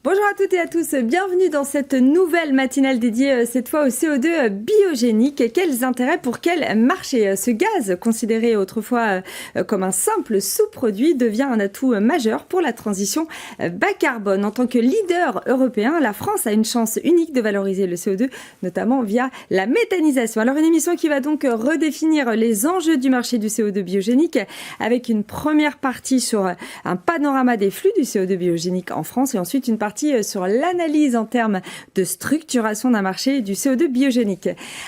Bonjour à toutes et à tous, bienvenue dans cette nouvelle matinale dédiée cette fois au CO2 biogénique. Quels intérêts pour quel marché? Ce gaz, considéré autrefois comme un simple sous-produit, devient un atout majeur pour la transition bas carbone. En tant que leader européen, la France a une chance unique de valoriser le CO2, notamment via la méthanisation. Alors une émission qui va donc redéfinir les enjeux du marché du CO2 biogénique avec une première partie sur un panorama des flux du CO2 biogénique en France et ensuite une partie sur l'analyse en termes de structuration d'un marché du CO2 biogénique.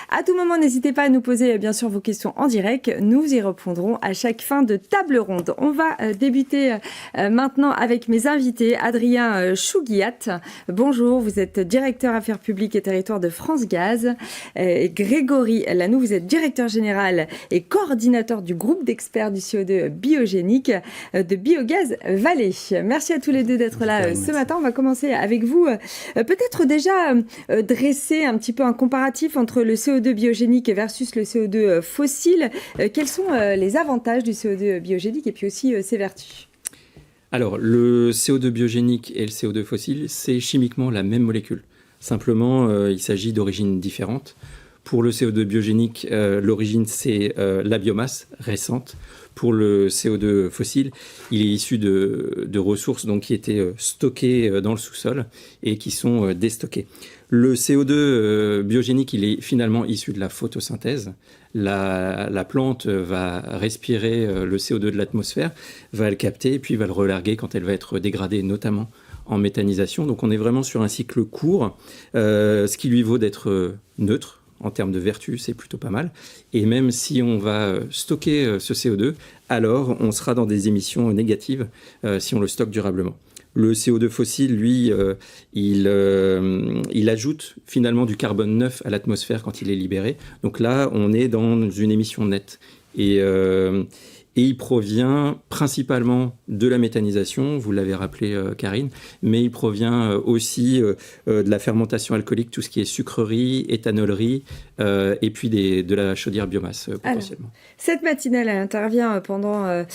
À tout moment, n'hésitez pas à nous poser bien sûr vos questions en direct. Nous y répondrons à chaque fin de table ronde. On va débuter maintenant avec mes invités. Adrien Chouguiat, bonjour, vous êtes directeur affaires publiques et territoires de France Gaz. Grégory Lanoux, vous êtes directeur général et coordinateur du groupe d'experts du CO2 biogénique de Biogaz Vallée. Merci à tous les deux d'être là ce matin. On va commencer avec vous. Peut-être déjà dresser un petit peu un comparatif entre le CO2 biogénique versus le CO2 fossile. Quels sont les avantages du CO2 biogénique et puis aussi ses vertus? Alors, le CO2 biogénique et le CO2 fossile, c'est chimiquement la même molécule. Simplement, il s'agit d'origines différentes. Pour le CO2 biogénique, l'origine, c'est la biomasse récente. Pour le CO2 fossile, il est issu de ressources donc, qui étaient stockées dans le sous-sol et qui sont déstockées. Le CO2 biogénique, il est finalement issu de la photosynthèse. La plante va respirer le CO2 de l'atmosphère, va le capter et puis va le relarguer quand elle va être dégradée, notamment en méthanisation. Donc on est vraiment sur un cycle court, ce qui lui vaut d'être neutre. En termes de vertu, c'est plutôt pas mal. Et même si on va stocker ce CO2, alors on sera dans des émissions négatives si on le stocke durablement. Le CO2 fossile, lui, il ajoute finalement du carbone neuf à l'atmosphère quand il est libéré. Donc là, on est dans une émission nette. Et il provient principalement de la méthanisation, vous l'avez rappelé Karine, mais il provient aussi de la fermentation alcoolique, tout ce qui est sucrerie, éthanolerie, et puis de la chaudière biomasse potentiellement. Alors, cette matinale, elle intervient pendant,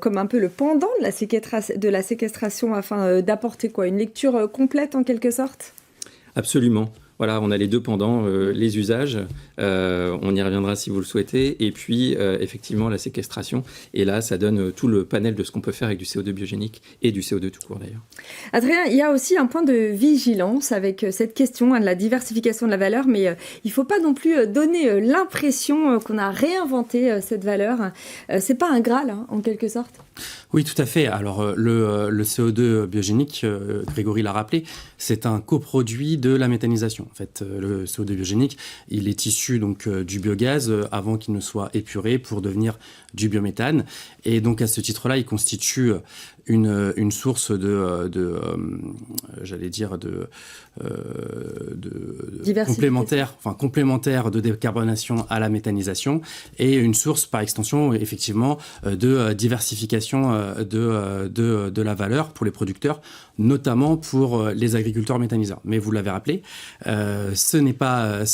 comme un peu le pendant de la séquestration afin d'apporter quoi, une lecture complète en quelque sorte? Absolument. Voilà, on a les deux pendants, les usages, on y reviendra si vous le souhaitez, et puis effectivement la séquestration. Et là, ça donne tout le panel de ce qu'on peut faire avec du CO2 biogénique et du CO2 tout court d'ailleurs. Adrien, il y a aussi un point de vigilance avec cette question de la diversification de la valeur, mais il ne faut pas non plus donner l'impression qu'on a réinventé cette valeur. C'est pas un Graal, hein, en quelque sorte. Oui, tout à fait. Alors, le CO2 biogénique, Grégory l'a rappelé, c'est un coproduit de la méthanisation. En fait, le CO2 biogénique, il est issu donc du biogaz avant qu'il ne soit épuré pour devenir du biométhane. Et donc, à ce titre-là, il constitue une source complémentaire de décarbonation à la méthanisation et une source par extension effectivement de diversification de la valeur pour les producteurs, notamment pour les agriculteurs méthaniseurs. Mais vous l'avez rappelé, ce n'est pas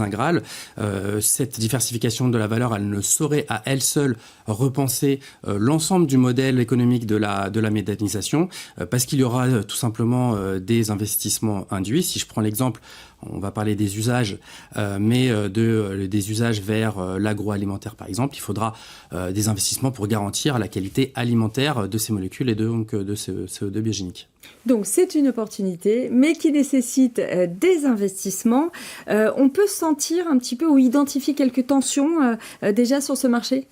un Graal. Cette diversification de la valeur, elle ne saurait à elle seule repenser l'ensemble du modèle économique de la méthanisation, parce qu'il y aura tout simplement des investissements induits. Si je prends l'exemple, on va parler des usages, mais des usages vers l'agroalimentaire par exemple, il faudra des investissements pour garantir la qualité alimentaire de ces molécules et donc de ce CO2 biogénique. Donc c'est une opportunité, mais qui nécessite des investissements. On peut sentir un petit peu ou identifier quelques tensions déjà sur ce marché ?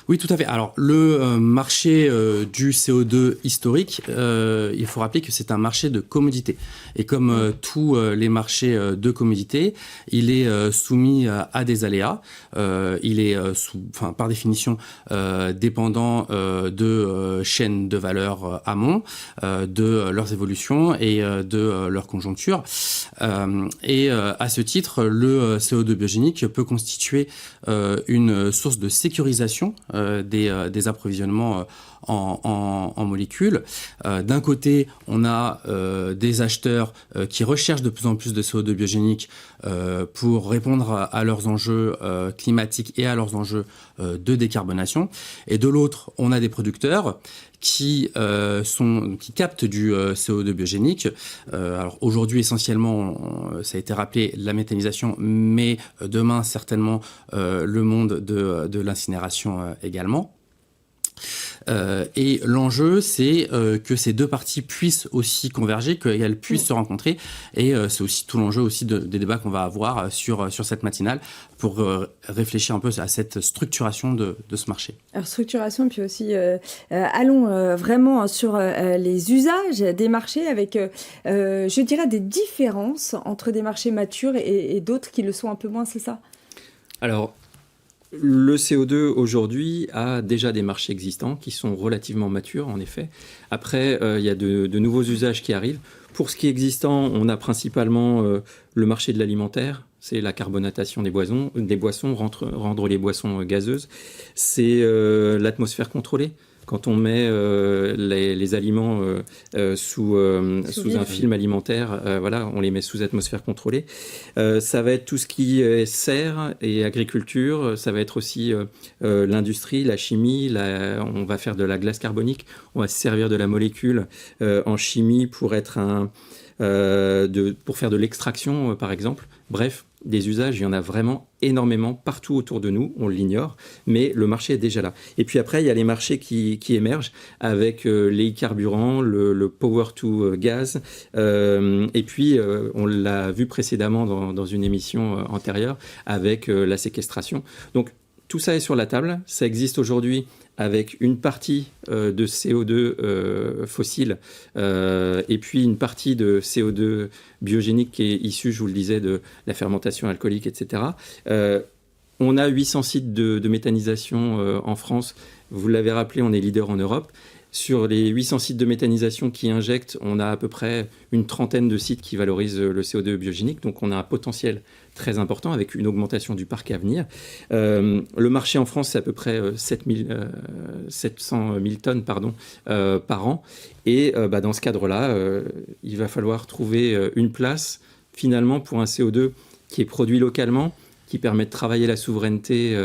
Oui, tout à fait. Alors, le marché du CO2 historique, il faut rappeler que c'est un marché de commodité. Et comme tous les marchés de commodité, il est soumis à des aléas. Il est, par définition, dépendant de chaînes de valeur amont, de leurs évolutions et de leur conjoncture. Et à ce titre, le CO2 biogénique peut constituer une source de sécurisation des approvisionnements en molécules. D'un côté, on a des acheteurs qui recherchent de plus en plus de CO2 biogénique pour répondre à leurs enjeux climatiques et à leurs enjeux de décarbonation. Et de l'autre, on a des producteurs qui captent du CO2 biogénique. Alors aujourd'hui, essentiellement, ça a été rappelé, la méthanisation, mais demain, certainement, le monde de l'incinération également. Et l'enjeu, c'est que ces deux parties puissent aussi converger, qu'elles puissent se rencontrer. Et c'est aussi tout l'enjeu aussi des débats qu'on va avoir sur cette matinale pour réfléchir un peu à cette structuration de ce marché. Alors structuration, puis aussi allons vraiment sur les usages des marchés avec, je dirais, des différences entre des marchés matures et d'autres qui le sont un peu moins, c'est ça ? Alors, le CO2 aujourd'hui a déjà des marchés existants qui sont relativement matures en effet. Après, il y a de nouveaux usages qui arrivent. Pour ce qui est existant, on a principalement le marché de l'alimentaire, c'est la carbonatation des boissons, rendre les boissons gazeuses. C'est l'atmosphère contrôlée. Quand on met les aliments sous un film alimentaire, voilà, on les met sous atmosphère contrôlée. Ça va être tout ce qui est serre et agriculture. Ça va être aussi l'industrie, la chimie. On va faire de la glace carbonique. On va se servir de la molécule en chimie pour faire de l'extraction, par exemple. Bref, des usages, il y en a vraiment énormément partout autour de nous, on l'ignore, mais le marché est déjà là. Et puis après, il y a les marchés qui émergent avec les carburants, le power to gas, et puis on l'a vu précédemment dans une émission antérieure avec la séquestration. Donc tout ça est sur la table, ça existe aujourd'hui avec une partie de CO2 fossile et puis une partie de CO2 biogénique qui est issue, je vous le disais, de la fermentation alcoolique, etc. On a 800 sites de méthanisation en France. Vous l'avez rappelé, on est leader en Europe. Sur les 800 sites de méthanisation qui injectent, on a à peu près une trentaine de sites qui valorisent le CO2 biogénique. Donc on a un potentiel très important avec une augmentation du parc à venir. Le marché en France, c'est à peu près 700 000 tonnes par an. Et dans ce cadre-là, il va falloir trouver une place finalement pour un CO2 qui est produit localement, qui permet de travailler la souveraineté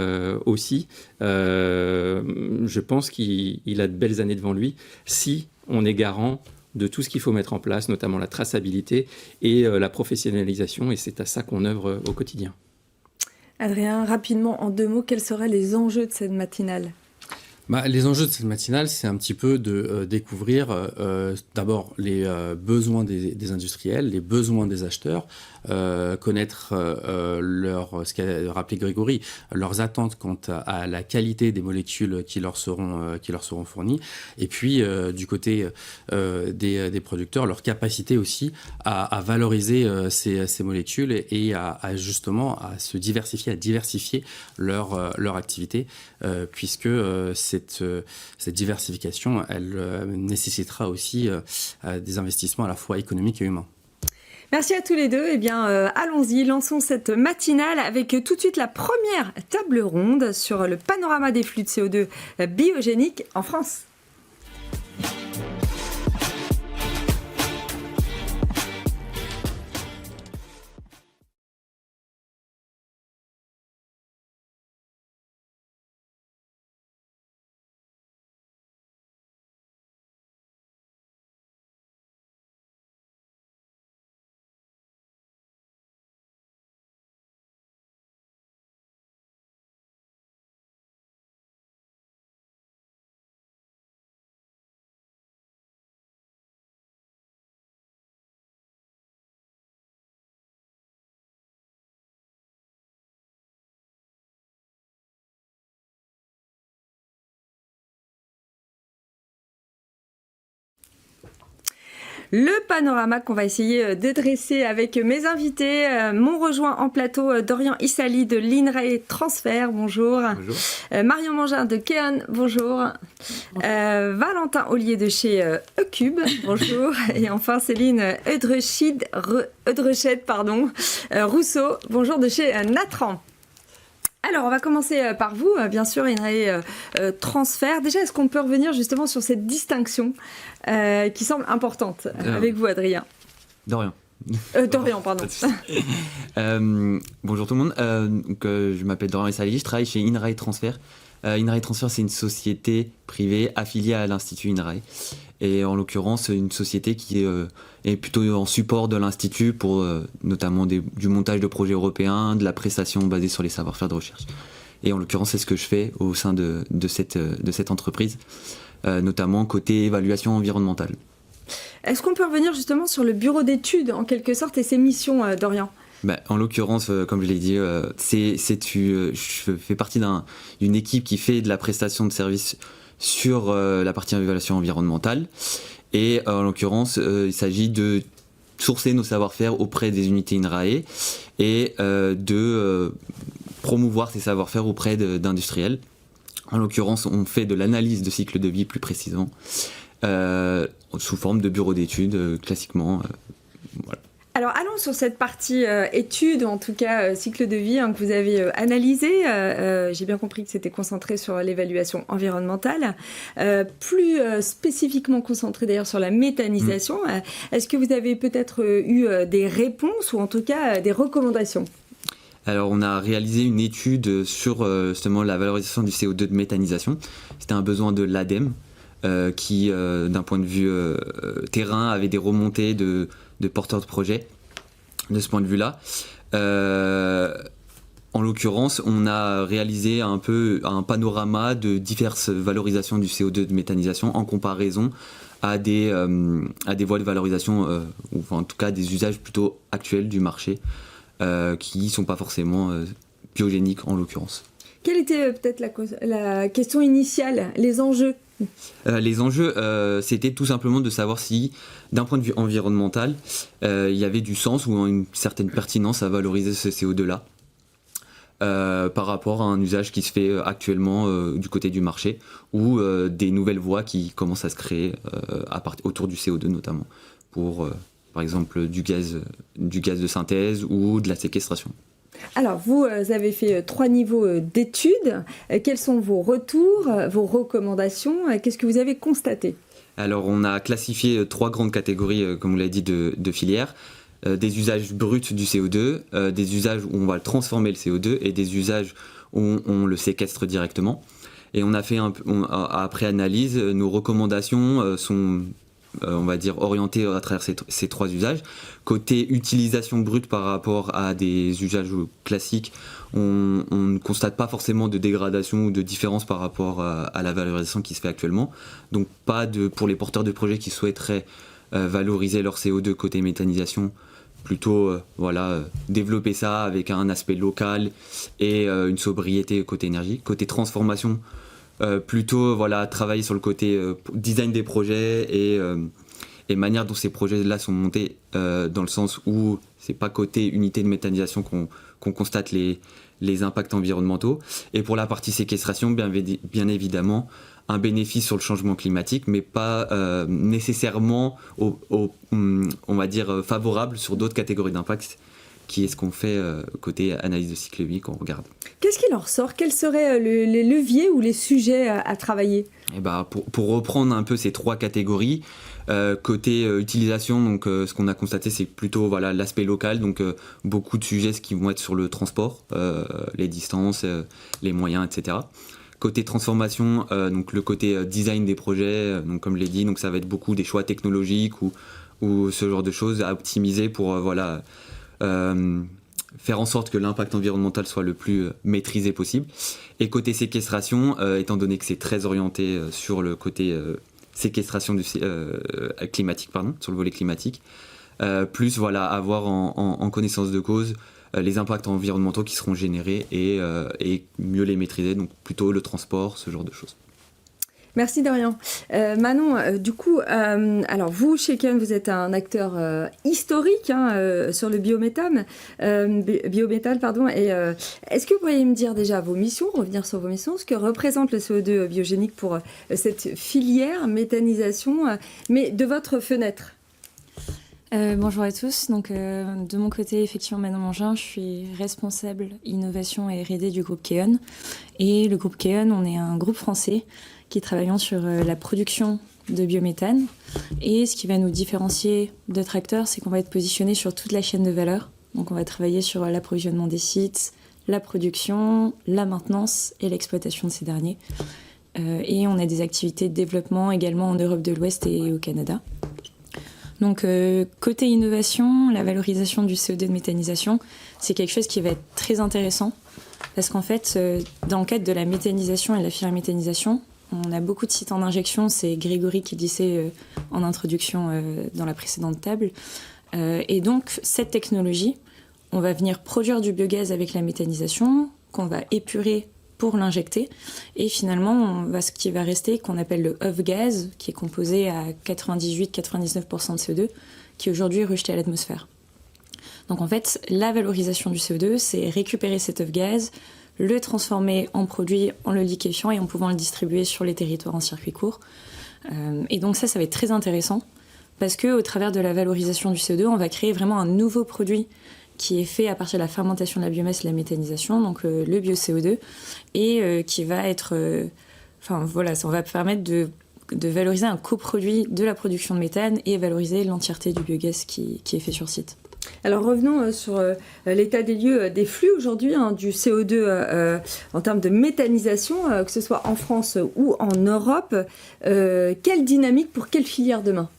aussi. Je pense qu'il a de belles années devant lui si on est garant de tout ce qu'il faut mettre en place, notamment la traçabilité et la professionnalisation, et c'est à ça qu'on œuvre au quotidien. Adrien, rapidement, en 2 mots, quels seraient les enjeux de cette matinale ? Les enjeux de cette matinale, c'est un petit peu de découvrir d'abord les besoins des industriels, les besoins des acheteurs, connaître ce qu'a rappelé Grégory, leurs attentes quant à la qualité des molécules qui leur seront fournies, et puis du côté des producteurs, leur capacité aussi à valoriser ces molécules et à justement à se diversifier, à diversifier leur activité, puisque cette diversification, elle nécessitera aussi des investissements à la fois économiques et humains. Merci à tous les deux. Eh bien, allons-y, lançons cette matinale avec tout de suite la première table ronde sur le panorama des flux de CO2 biogéniques en France. Le panorama qu'on va essayer de dresser avec mes invités. M'ont rejoint en plateau Dorian Issali de l'INRAE Transfer, bonjour. Bonjour. Marion Mangin de Keon, bonjour. Valentin Ollier de chez Ecube, bonjour. Et enfin Céline Eudrechet, Rousseau, bonjour de chez Natran. Alors, on va commencer par vous, bien sûr, INRAE Transfert. Déjà, est-ce qu'on peut revenir justement sur cette distinction qui semble importante avec vous, Adrien? Dorian. Dorian, pardon. Bonjour tout le monde. Je m'appelle Dorian Essali, je travaille chez INRAE Transfert. INRAE Transfert, c'est une société privée affiliée à l'Institut INRAE. Et en l'occurrence, une société qui est plutôt en support de l'Institut pour notamment du montage de projets européens, de la prestation basée sur les savoir-faire de recherche. Et en l'occurrence, c'est ce que je fais au sein de cette entreprise, notamment côté évaluation environnementale. Est-ce qu'on peut revenir justement sur le bureau d'études, en quelque sorte, et ses missions, Dorian? En l'occurrence, comme je l'ai dit, je fais partie d'une équipe qui fait de la prestation de services sur la partie évaluation environnementale. Et en l'occurrence, il s'agit de sourcer nos savoir-faire auprès des unités INRAE et de promouvoir ces savoir-faire auprès d'industriels. En l'occurrence, on fait de l'analyse de cycle de vie plus précisément, sous forme de bureau d'études, classiquement. Voilà. Alors allons sur cette partie études, en tout cas cycle de vie que vous avez analysé. J'ai bien compris que c'était concentré sur l'évaluation environnementale, plus spécifiquement concentré d'ailleurs sur la méthanisation. Est-ce que vous avez peut-être eu des réponses ou en tout cas des recommandations? Alors on a réalisé une étude sur justement la valorisation du CO2 de méthanisation. C'était un besoin de l'ADEME qui, d'un point de vue terrain, avait des remontées de porteurs de projets de ce point de vue-là. En l'occurrence, on a réalisé un peu un panorama de diverses valorisations du CO2 de méthanisation en comparaison à des voies de valorisation, ou en tout cas des usages plutôt actuels du marché, qui ne sont pas forcément biogéniques en l'occurrence. Quelle était peut-être la question initiale, les enjeux? Les enjeux, c'était tout simplement de savoir si, d'un point de vue environnemental, il y avait du sens ou une certaine pertinence à valoriser ce CO2-là par rapport à un usage qui se fait actuellement du côté du marché ou des nouvelles voies qui commencent à se créer autour du CO2 notamment, pour par exemple du gaz de synthèse ou de la séquestration. Alors, vous avez fait 3 niveaux d'études. Quels sont vos retours, vos recommandations? Qu'est-ce que vous avez constaté? Alors, on a classifié 3 grandes catégories, comme vous l'avez dit, de filières. Des usages bruts du CO2, des usages où on va transformer le CO2 et des usages où on le séquestre directement. Et on a fait après analyse, nos recommandations sont on va dire orienté à travers ces 3 usages. Côté utilisation brute par rapport à des usages classiques, on ne constate pas forcément de dégradation ou de différence par rapport à la valorisation qui se fait actuellement. Donc pas pour les porteurs de projets qui souhaiteraient valoriser leur CO2 côté méthanisation, plutôt développer ça avec un aspect local et une sobriété côté énergie. Côté transformation, plutôt travailler sur le côté design des projets et manière dont ces projets-là sont montés, dans le sens où c'est pas côté unité de méthanisation qu'on constate les impacts environnementaux. Et pour la partie séquestration, bien évidemment, un bénéfice sur le changement climatique, mais pas nécessairement on va dire favorable sur d'autres catégories d'impact, qui est ce qu'on fait côté analyse de cycle de vie qu'on regarde. Qu'est-ce qui leur sort? Quels seraient les leviers ou les sujets à travailler? Pour reprendre un peu ces 3 catégories, côté utilisation, donc ce qu'on a constaté, c'est plutôt l'aspect local, donc beaucoup de sujets qui vont être sur le transport, les distances, les moyens, etc. Côté transformation, donc le côté design des projets, donc comme je l'ai dit, donc ça va être beaucoup des choix technologiques ou ce genre de choses à optimiser pour faire en sorte que l'impact environnemental soit le plus maîtrisé possible. Et côté séquestration, étant donné que c'est très orienté sur le côté séquestration climatique, sur le volet climatique, plus avoir en connaissance de cause les impacts environnementaux qui seront générés et mieux les maîtriser, donc plutôt le transport, ce genre de choses. Merci Dorian. Manon, du coup, alors vous, chez Kion, vous êtes un acteur historique sur le biométhane, et est-ce que vous pourriez me dire déjà vos missions, revenir sur vos missions, ce que représente le CO2 biogénique pour cette filière méthanisation, mais de votre fenêtre? Bonjour à tous. Donc, de mon côté, effectivement, Manon Mangin, je suis responsable innovation et R&D du groupe Keon. Et le groupe Keon, on est un groupe français qui travaillons sur la production de biométhane. Et ce qui va nous différencier d'autres acteurs, c'est qu'on va être positionné sur toute la chaîne de valeur. Donc, on va travailler sur l'approvisionnement des sites, la production, la maintenance et l'exploitation de ces derniers. Et on a des activités de développement également en Europe de l'Ouest et au Canada. Donc, côté innovation, la valorisation du CO2 de méthanisation, c'est quelque chose qui va être très intéressant parce qu'en fait, dans le cadre de la méthanisation et de la filière méthanisation, on a beaucoup de sites en injection, c'est Grégory qui disait en introduction dans la précédente table. Et donc, cette technologie, on va venir produire du biogaz avec la méthanisation, qu'on va épurer pour l'injecter. Et finalement, ce qui va rester, qu'on appelle le off-gaz, qui est composé à 98-99% de CO2, qui aujourd'hui est rejeté à l'atmosphère. Donc en fait, la valorisation du CO2, c'est récupérer cet off-gaz, le transformer en produit en le liquéfiant et en pouvant le distribuer sur les territoires en circuit court. Et donc ça va être très intéressant parce qu'au travers de la valorisation du CO2, on va créer vraiment un nouveau produit qui est fait à partir de la fermentation de la biomasse et de la méthanisation, donc le bio-CO2, et qui va être... ça va permettre de valoriser un coproduit de la production de méthane et valoriser l'entièreté du biogaz qui est fait sur site. Alors revenons sur l'état des lieux des flux aujourd'hui du CO2 en termes de méthanisation, que ce soit en France ou en Europe. Quelle dynamique pour quelle filière demain ?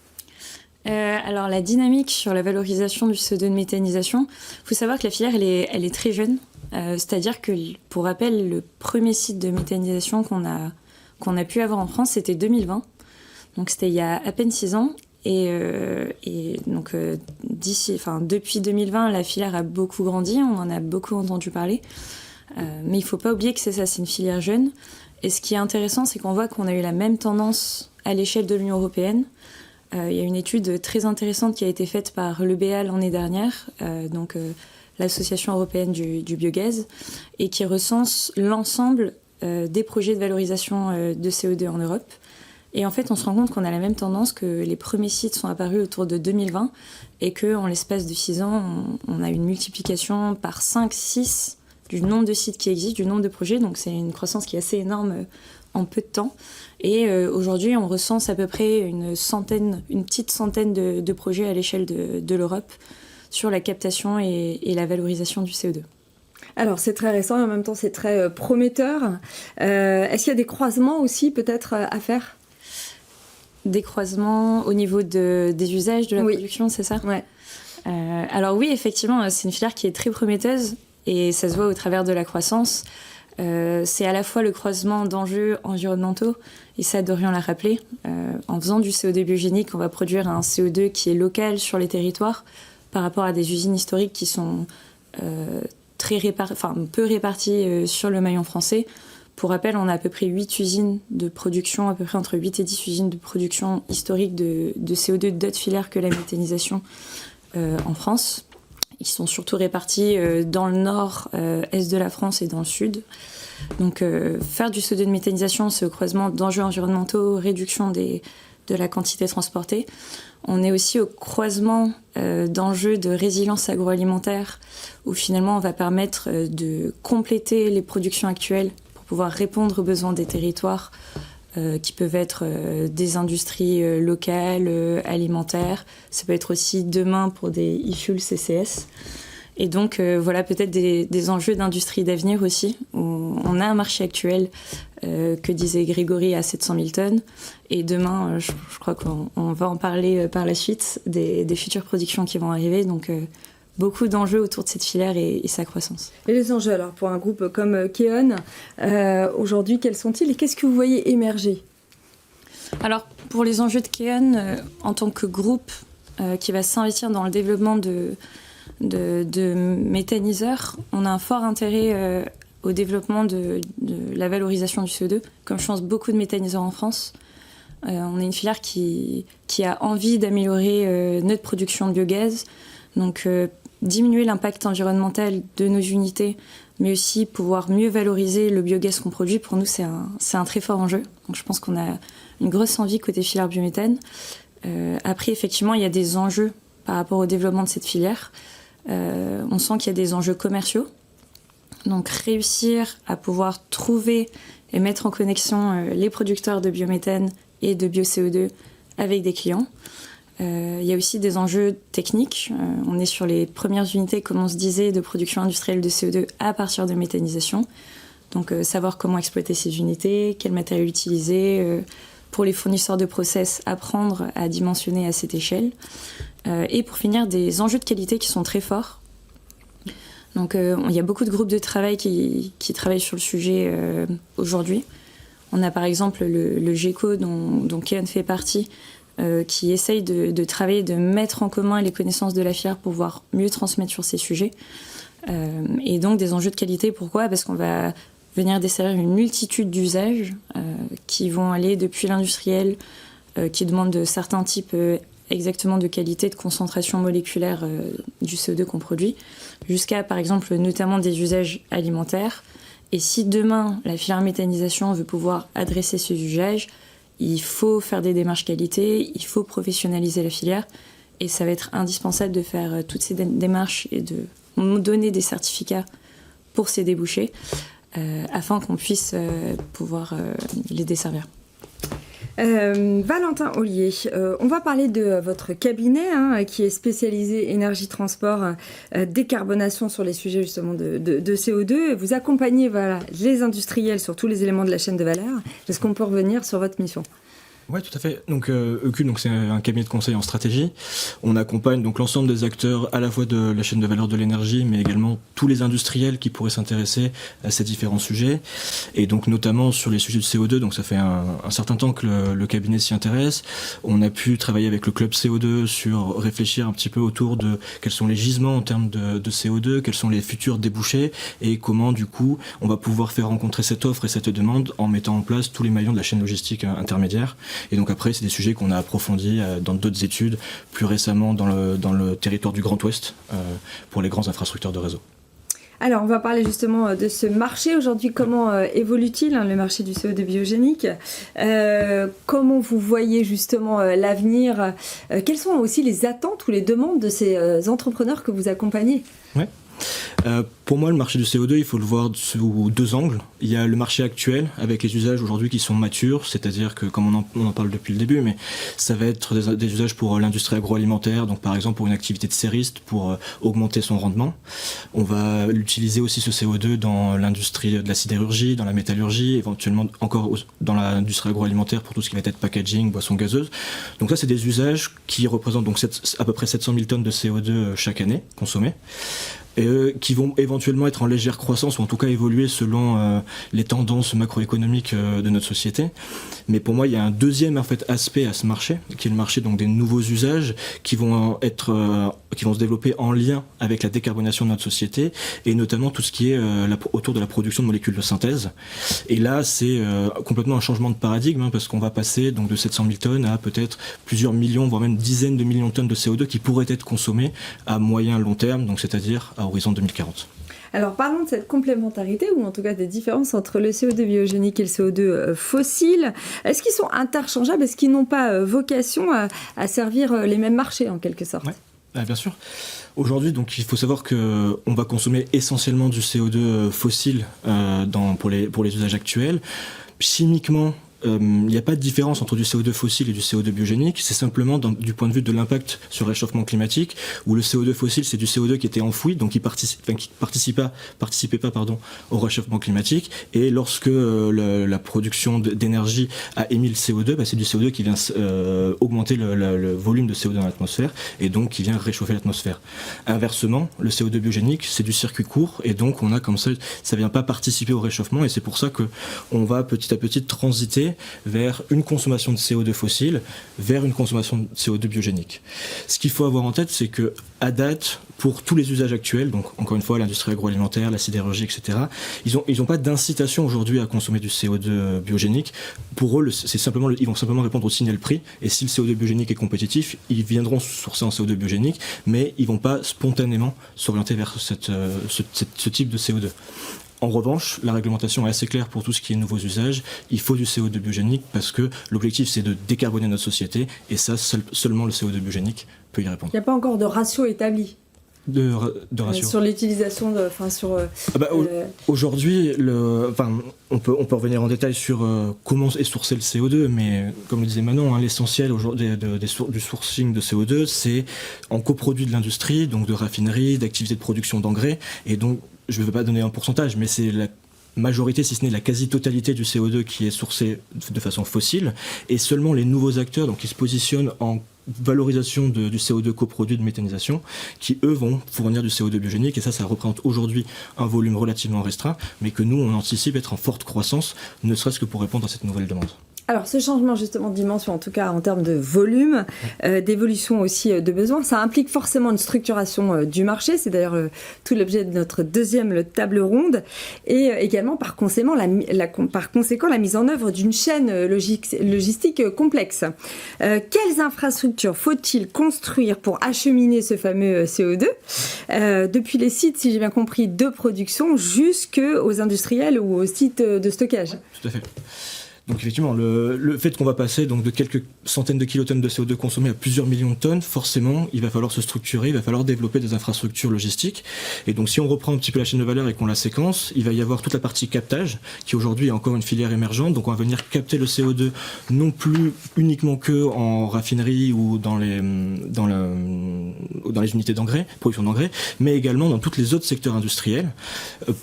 Alors la dynamique sur la valorisation du CO2 de méthanisation, il faut savoir que la filière elle est très jeune, c'est-à-dire que pour rappel le premier site de méthanisation qu'on a pu avoir en France c'était 2020, donc c'était il y a à peine 6 ans et donc depuis 2020 la filière a beaucoup grandi, on en a beaucoup entendu parler, mais il ne faut pas oublier que c'est une filière jeune et ce qui est intéressant c'est qu'on voit qu'on a eu la même tendance à l'échelle de l'Union européenne. Il y a une étude très intéressante qui a été faite par l'EBA l'année dernière, l'Association européenne du biogaz, et qui recense l'ensemble des projets de valorisation de CO2 en Europe. Et en fait, on se rend compte qu'on a la même tendance, que les premiers sites sont apparus autour de 2020 et qu'en l'espace de 6 ans, on a une multiplication par 5-6 du nombre de sites qui existent, du nombre de projets. Donc c'est une croissance qui est assez énorme en peu de temps. Et aujourd'hui, on recense à peu près une petite centaine de projets à l'échelle de l'Europe sur la captation et la valorisation du CO2. Alors c'est très récent et en même temps c'est très prometteur. Est-ce qu'il y a des croisements aussi peut-être à faire ? Des croisements au niveau des usages de la production, c'est ça ? Ouais. Alors oui, effectivement, c'est une filière qui est très prometteuse et ça se voit au travers de la croissance. C'est à la fois le croisement d'enjeux environnementaux, et ça Dorian l'a rappelé, en faisant du CO2 biogénique, on va produire un CO2 qui est local sur les territoires par rapport à des usines historiques qui sont peu réparties sur le maillon français. Pour rappel, on a à peu près 8 usines de production, à peu près entre 8 et 10 usines de production historiques de CO2 d'autres filières que la méthanisation en France. Ils sont surtout répartis dans le nord, est de la France et dans le sud. Donc faire du CO2 de méthanisation, c'est au croisement d'enjeux environnementaux, réduction de la quantité transportée. On est aussi au croisement d'enjeux de résilience agroalimentaire, où finalement on va permettre de compléter les productions actuelles pour pouvoir répondre aux besoins des territoires, qui peuvent être des industries locales, alimentaires. Ça peut être aussi demain pour des e-fuels CCS. Et donc voilà peut-être des enjeux d'industrie d'avenir aussi, où on a un marché actuel que disait Grégory à 700 000 tonnes. Et demain, je crois qu'on va en parler par la suite, des futures productions qui vont arriver. Donc beaucoup d'enjeux autour de cette filière et sa croissance. Et les enjeux, alors, pour un groupe comme Keon, aujourd'hui, quels sont-ils et qu'est-ce que vous voyez émerger ? Alors, pour les enjeux de Keon, en tant que groupe qui va s'investir dans le développement de méthaniseurs, on a un fort intérêt au développement de la valorisation du CO2, comme je pense beaucoup de méthaniseurs en France. On est une filière qui a envie d'améliorer notre production de biogaz, donc diminuer l'impact environnemental de nos unités, mais aussi pouvoir mieux valoriser le biogaz qu'on produit. Pour nous, c'est un très fort enjeu. Donc je pense qu'on a une grosse envie côté filière biométhane. Après, effectivement, il y a des enjeux par rapport au développement de cette filière. On sent qu'il y a des enjeux commerciaux. Donc réussir à pouvoir trouver et mettre en connexion les producteurs de biométhane et de bio-CO2 avec des clients. Il y a aussi des enjeux techniques. On est sur les premières unités, comme on se disait, de production industrielle de CO2 à partir de méthanisation. Donc savoir comment exploiter ces unités, quel matériel utiliser, pour les fournisseurs de process, apprendre à dimensionner à cette échelle. Et pour finir, des enjeux de qualité qui sont très forts. Donc il y a beaucoup de groupes de travail qui travaillent sur le sujet aujourd'hui. On a par exemple le GECO dont Keon fait partie, qui essaye de travailler, de mettre en commun les connaissances de la filière pour pouvoir mieux transmettre sur ces sujets. Et donc des enjeux de qualité, pourquoi ? Parce qu'on va venir desservir une multitude d'usages qui vont aller depuis l'industriel, qui demande de certains types exactement de qualité, de concentration moléculaire du CO2 qu'on produit, jusqu'à par exemple notamment des usages alimentaires. Et si demain la filière méthanisation veut pouvoir adresser ces usages, il faut faire des démarches qualité, il faut professionnaliser la filière, et ça va être indispensable de faire toutes ces démarches et de donner des certificats pour ces débouchés, afin qu'on puisse pouvoir les desservir. Valentin Ollier, on va parler de votre cabinet qui est spécialisé énergie transport, décarbonation sur les sujets justement de CO2. Vous accompagnez les industriels sur tous les éléments de la chaîne de valeur. Est-ce qu'on peut revenir sur votre mission ? Oui, tout à fait. Donc EQ, c'est un cabinet de conseil en stratégie. On accompagne donc l'ensemble des acteurs à la fois de la chaîne de valeur de l'énergie, mais également tous les industriels qui pourraient s'intéresser à ces différents sujets. Et donc notamment sur les sujets de CO2, donc ça fait un certain temps que le cabinet s'y intéresse. On a pu travailler avec le club CO2 sur réfléchir un petit peu autour de quels sont les gisements en termes de CO2, quels sont les futurs débouchés et comment du coup on va pouvoir faire rencontrer cette offre et cette demande en mettant en place tous les maillons de la chaîne logistique intermédiaire. Et donc après, c'est des sujets qu'on a approfondis dans d'autres études, plus récemment dans le territoire du Grand Ouest, pour les grands infrastructeurs de réseau. Alors, on va parler justement de ce marché. Aujourd'hui, comment évolue-t-il, le marché du CO2 biogénique ? Comment vous voyez justement l'avenir ? Quelles sont aussi les attentes ou les demandes de ces entrepreneurs que vous accompagnez ? Ouais. Pour moi, le marché du CO2, il faut le voir sous deux angles. Il y a le marché actuel, avec les usages aujourd'hui qui sont matures, c'est-à-dire que, comme on en parle depuis le début, mais ça va être des usages pour l'industrie agroalimentaire, donc par exemple pour une activité de serriste, pour augmenter son rendement. On va l'utiliser aussi, ce CO2, dans l'industrie de la sidérurgie, dans la métallurgie, éventuellement encore dans l'industrie agroalimentaire pour tout ce qui va être packaging, boissons gazeuses. Donc ça, c'est des usages qui représentent donc à peu près 700 000 tonnes de CO2 chaque année consommées. Qui vont éventuellement être en légère croissance ou en tout cas évoluer selon les tendances macroéconomiques de notre société. Mais pour moi, il y a un deuxième aspect à ce marché, qui est le marché donc des nouveaux usages qui vont se développer en lien avec la décarbonation de notre société et notamment tout ce qui est autour de la production de molécules de synthèse. Et là, c'est complètement un changement de paradigme parce qu'on va passer donc de 700 000 tonnes à peut-être plusieurs millions, voire même dizaines de millions de tonnes de CO2 qui pourraient être consommées à moyen long terme, donc c'est-à-dire à horizon 2040. Alors parlons de cette complémentarité ou en tout cas des différences entre le CO2 biogénique et le CO2 fossile. Est-ce qu'ils sont interchangeables ? Est-ce qu'ils n'ont pas vocation à servir les mêmes marchés en quelque sorte ? Ouais. Bien sûr. Aujourd'hui, donc, il faut savoir qu'on va consommer essentiellement du CO2 fossile pour les usages actuels. Chimiquement, il n'y a pas de différence entre du CO2 fossile et du CO2 biogénique, c'est simplement du point de vue de l'impact sur le réchauffement climatique, où le CO2 fossile, c'est du CO2 qui était enfoui, donc qui participait pas au réchauffement climatique, et lorsque la production d'énergie a émis le CO2, c'est du CO2 qui vient augmenter le volume de CO2 dans l'atmosphère, et donc qui vient réchauffer l'atmosphère. Inversement, le CO2 biogénique, c'est du circuit court, et donc on a comme ça vient pas participer au réchauffement, et c'est pour ça qu'on va petit à petit transiter vers une consommation de CO2 fossile, vers une consommation de CO2 biogénique. Ce qu'il faut avoir en tête, c'est que à date, pour tous les usages actuels, donc encore une fois l'industrie agroalimentaire, la sidérurgie, etc., ils ont pas d'incitation aujourd'hui à consommer du CO2 biogénique. Pour eux, ils vont simplement répondre au signal prix, et si le CO2 biogénique est compétitif, ils viendront sourcer en CO2 biogénique, mais ils vont pas spontanément s'orienter vers ce type de CO2. En revanche, la réglementation est assez claire pour tout ce qui est nouveaux usages. Il faut du CO2 biogénique parce que l'objectif, c'est de décarboner notre société. Et ça, seulement le CO2 biogénique peut y répondre. Il n'y a pas encore de ratio établi De ratio. sur l'utilisation de... Aujourd'hui, on peut revenir en détail sur comment est sourcé le CO2, mais comme le disait Manon, l'essentiel aujourd'hui du sourcing de CO2, c'est en coproduit de l'industrie, donc de raffinerie, d'activités de production d'engrais, et donc je ne vais pas donner un pourcentage, mais c'est la majorité, si ce n'est la quasi-totalité du CO2 qui est sourcé de façon fossile, et seulement les nouveaux acteurs donc, qui se positionnent en valorisation du CO2 coproduit de méthanisation, qui eux vont fournir du CO2 biogénique, et ça représente aujourd'hui un volume relativement restreint, mais que nous on anticipe être en forte croissance, ne serait-ce que pour répondre à cette nouvelle demande. Alors ce changement justement de dimension, en tout cas en termes de volume, d'évolution aussi de besoins, ça implique forcément une structuration du marché, c'est d'ailleurs tout l'objet de notre deuxième table ronde, et également par conséquent la mise en œuvre d'une chaîne logistique complexe. Quelles infrastructures faut-il construire pour acheminer ce fameux CO2 depuis les sites, si j'ai bien compris, de production jusqu'aux industriels ou aux sites de stockage? Tout à fait. Donc effectivement, le fait qu'on va passer donc de quelques centaines de kilotonnes de CO2 consommés à plusieurs millions de tonnes, forcément, il va falloir se structurer, il va falloir développer des infrastructures logistiques. Et donc si on reprend un petit peu la chaîne de valeur et qu'on la séquence, il va y avoir toute la partie captage, qui aujourd'hui est encore une filière émergente. Donc on va venir capter le CO2 non plus uniquement que en raffinerie ou dans les unités d'engrais, production d'engrais, mais également dans tous les autres secteurs industriels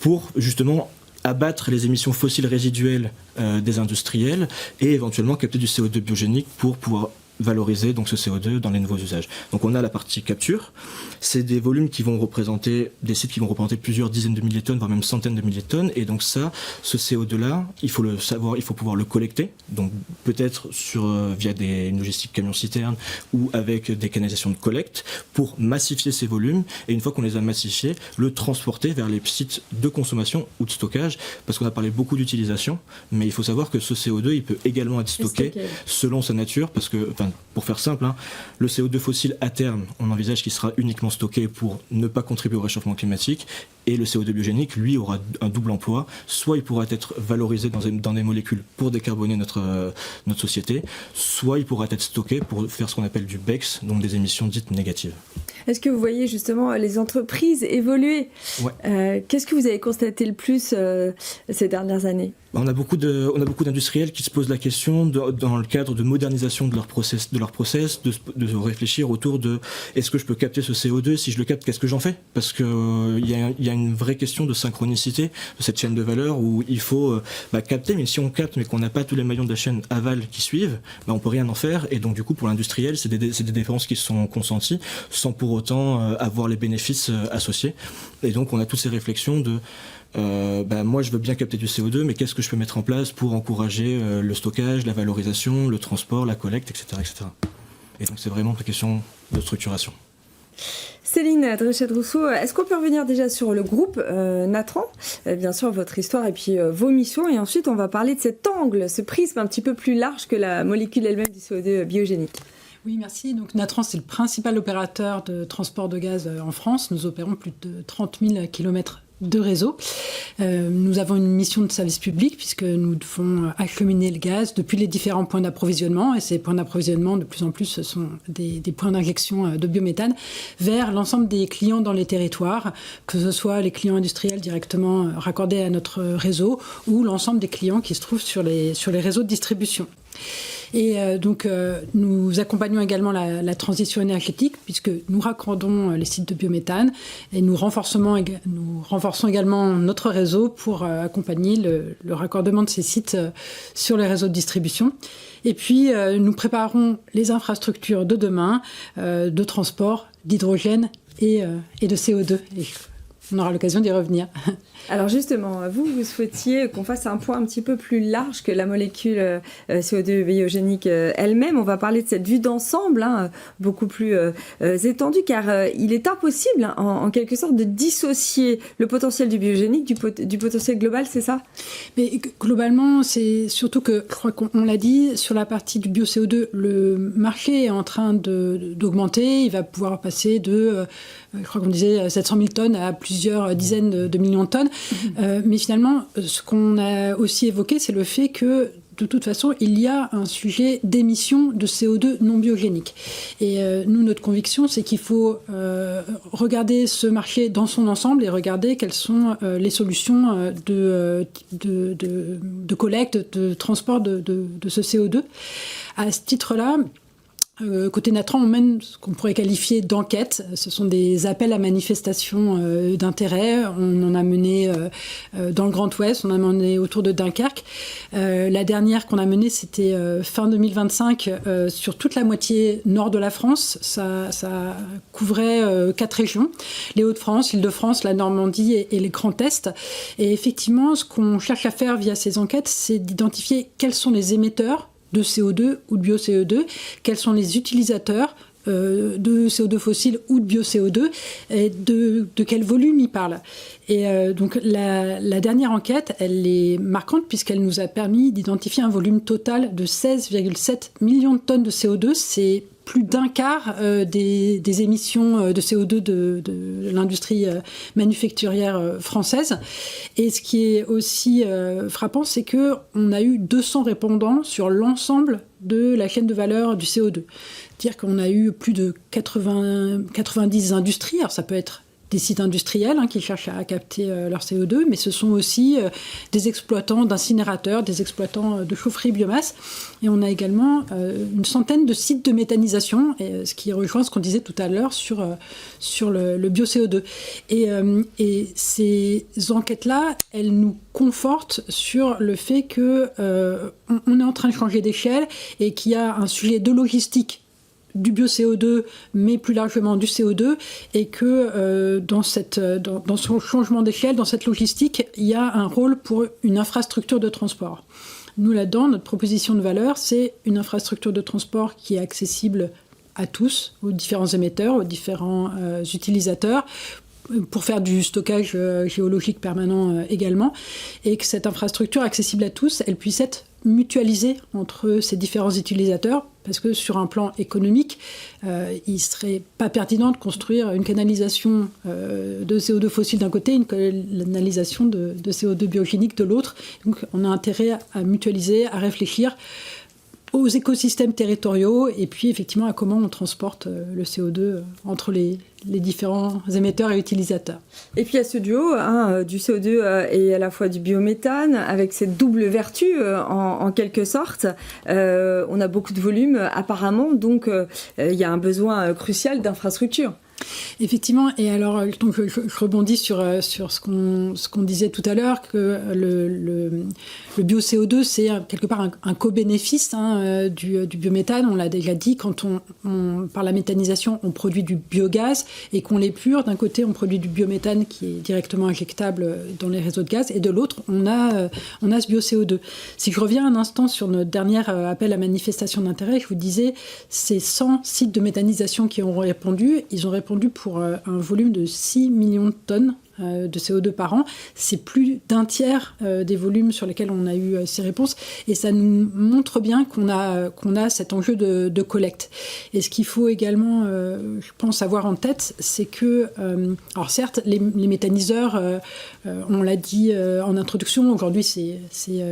pour justement abattre les émissions fossiles résiduelles des industriels et éventuellement capter du CO2 biogénique pour pouvoir valoriser donc ce CO2 dans les nouveaux usages. Donc on a la partie capture, c'est des volumes qui vont représenter, des sites qui vont représenter plusieurs dizaines de milliers de tonnes, voire même centaines de milliers de tonnes, et donc ça, ce CO2-là, il faut le savoir, il faut pouvoir le collecter, donc peut-être via une logistique camion-citerne ou avec des canalisations de collecte pour massifier ces volumes, et une fois qu'on les a massifiés, le transporter vers les sites de consommation ou de stockage, parce qu'on a parlé beaucoup d'utilisation, mais il faut savoir que ce CO2, il peut également être stocké selon sa nature, parce que, pour faire simple, le CO2 fossile à terme, on envisage qu'il sera uniquement stocké pour ne pas contribuer au réchauffement climatique, et le CO2 biogénique, lui, aura un double emploi. Soit il pourra être valorisé dans des molécules pour décarboner notre société, soit il pourra être stocké pour faire ce qu'on appelle du BECS, donc des émissions dites négatives. Est-ce que vous voyez justement les entreprises évoluer ? Qu'est-ce que vous avez constaté le plus ces dernières années ? On a beaucoup d'industriels qui se posent la question dans le cadre de modernisation de leur process, de réfléchir autour de est-ce que je peux capter ce CO2, si je le capte, qu'est-ce que j'en fais ? Parce que il y a une vraie question de synchronicité de cette chaîne de valeur où il faut capter, mais si on capte mais qu'on n'a pas tous les maillons de la chaîne aval qui suivent, on peut rien en faire, et donc du coup pour l'industriel c'est des dépenses qui sont consenties sans pour autant avoir les bénéfices associés, et donc on a toutes ces réflexions de moi je veux bien capter du CO2, mais qu'est-ce que je peux mettre en place pour encourager le stockage, la valorisation, le transport, la collecte, etc. Et donc c'est vraiment une question de structuration. Céline Drechet-Rousseau, est-ce qu'on peut revenir déjà sur le groupe Natran, bien sûr votre histoire et puis vos missions, et ensuite on va parler de cet angle, ce prisme un petit peu plus large que la molécule elle-même du CO2 biogénique. Oui, merci. Donc Natran, c'est le principal opérateur de transport de gaz en France. Nous opérons plus de 30 000 km de réseau. Nous avons une mission de service public puisque nous devons acheminer le gaz depuis les différents points d'approvisionnement, et ces points d'approvisionnement de plus en plus ce sont des points d'injection de biométhane vers l'ensemble des clients dans les territoires, que ce soit les clients industriels directement raccordés à notre réseau ou l'ensemble des clients qui se trouvent sur les réseaux de distribution. Et donc nous accompagnons également la transition énergétique puisque nous raccordons les sites de biométhane, et nous renforçons également notre réseau pour accompagner le raccordement de ces sites sur les réseaux de distribution. Et puis nous préparons les infrastructures de demain de transport, d'hydrogène et de CO2. Et on aura l'occasion d'y revenir. Alors justement, vous souhaitiez qu'on fasse un point un petit peu plus large que la molécule CO2 biogénique elle-même. On va parler de cette vue d'ensemble, beaucoup plus étendue, car il est impossible, en quelque sorte, de dissocier le potentiel du biogénique du potentiel global, c'est ça ? Mais globalement, c'est surtout que, je crois qu'on l'a dit, sur la partie du bio-CO2, le marché est en train d'augmenter. Il va pouvoir passer de, je crois qu'on disait, 700 000 tonnes à plusieurs plusieurs dizaines de millions de tonnes. Mais finalement, ce qu'on a aussi évoqué, c'est le fait que de toute façon, il y a un sujet d'émission de CO2 non biogénique. Et nous, notre conviction, c'est qu'il faut regarder ce marché dans son ensemble et regarder quelles sont les solutions de collecte, de transport de ce CO2. À ce titre-là, côté Natran, on mène ce qu'on pourrait qualifier d'enquête. Ce sont des appels à manifestation d'intérêt. On en a mené dans le Grand Ouest, on en a mené autour de Dunkerque. La dernière qu'on a menée, c'était fin 2025 sur toute la moitié nord de la France. Ça couvrait 4 régions, les Hauts-de-France, l'Île-de-France, la Normandie et les Grands Est. Et effectivement, ce qu'on cherche à faire via ces enquêtes, c'est d'identifier quels sont les émetteurs de CO2 ou de bio-CO2, quels sont les utilisateurs de CO2 fossile ou de bio-CO2 et de quel volume ils parlent. Et donc la dernière enquête, elle est marquante puisqu'elle nous a permis d'identifier un volume total de 16,7 millions de tonnes de CO2. C'est plus d'un quart des émissions de CO2 de l'industrie manufacturière française. Et ce qui est aussi frappant, c'est qu'on a eu 200 répondants sur l'ensemble de la chaîne de valeur du CO2. C'est-à-dire qu'on a eu plus de 90 industries. Alors ça peut être des sites industriels qui cherchent à capter leur CO2, mais ce sont aussi des exploitants d'incinérateurs, des exploitants de chaufferie biomasse. Et on a également une centaine de sites de méthanisation, ce qui rejoint ce qu'on disait tout à l'heure sur le bio-CO2. Et ces enquêtes-là, elles nous confortent sur le fait qu'on est en train de changer d'échelle et qu'il y a un sujet de logistique du bio-CO2, mais plus largement du CO2, et que dans ce changement d'échelle, dans cette logistique, il y a un rôle pour une infrastructure de transport. Nous, là-dedans, notre proposition de valeur, c'est une infrastructure de transport qui est accessible à tous, aux différents émetteurs, aux différents utilisateurs, pour faire du stockage géologique permanent également, et que cette infrastructure accessible à tous, elle puisse être mutualisée entre ces différents utilisateurs, parce que sur un plan économique, il ne serait pas pertinent de construire une canalisation de CO2 fossile d'un côté, une canalisation de CO2 biogénique de l'autre. Donc on a intérêt à mutualiser, à réfléchir aux écosystèmes territoriaux et puis effectivement à comment on transporte le CO2 entre les différents émetteurs et utilisateurs. Et puis il y a ce duo du CO2 et à la fois du biométhane avec cette double vertu en quelque sorte. On a beaucoup de volume apparemment, donc il y a un besoin crucial d'infrastructures. Effectivement, et alors donc je rebondis sur ce qu'on disait tout à l'heure, que le bio-CO2 c'est quelque part un co-bénéfice du biométhane. On l'a déjà dit, quand on par la méthanisation on produit du biogaz et qu'on l'épure, d'un côté on produit du biométhane qui est directement injectable dans les réseaux de gaz, et de l'autre on a ce bio-CO2. Si je reviens un instant sur notre dernier appel à manifestation d'intérêt, je vous disais, c'est 100 sites de méthanisation qui ont répondu. Ils ont répondu pour un volume de 6 millions de tonnes de CO2 par an. C'est plus d'un tiers des volumes sur lesquels on a eu ces réponses, et ça nous montre bien qu'on a cet enjeu de collecte. Et ce qu'il faut également, je pense, avoir en tête, c'est que, alors certes, les méthaniseurs, on l'a dit en introduction, aujourd'hui c'est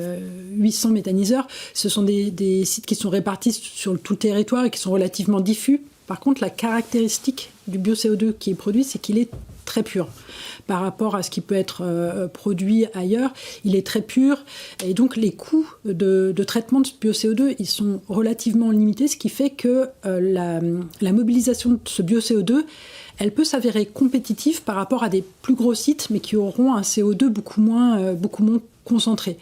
800 méthaniseurs, ce sont des sites qui sont répartis sur tout le territoire et qui sont relativement diffus. Par contre, la caractéristique du bio-CO2 qui est produit, c'est qu'il est très pur. Par rapport à ce qui peut être produit ailleurs, il est très pur. Et donc, les coûts de traitement de ce bio-CO2, ils sont relativement limités, ce qui fait que la mobilisation de ce bio-CO2, elle peut s'avérer compétitive par rapport à des plus gros sites, mais qui auront un CO2 beaucoup moins concentré.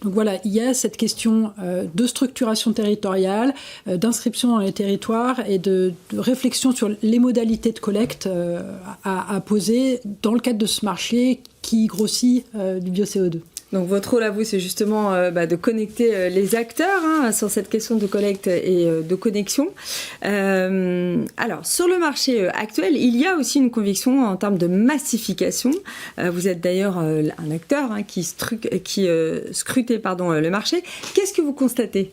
Donc voilà, il y a cette question de structuration territoriale, d'inscription dans les territoires et de réflexion sur les modalités de collecte à poser dans le cadre de ce marché qui grossit du bio-CO2. Donc votre rôle à vous, c'est justement de connecter les acteurs sur cette question de collecte et de connexion. Alors, sur le marché actuel, il y a aussi une conviction en termes de massification. Vous êtes d'ailleurs un acteur qui scrutez le marché. Qu'est-ce que vous constatez ?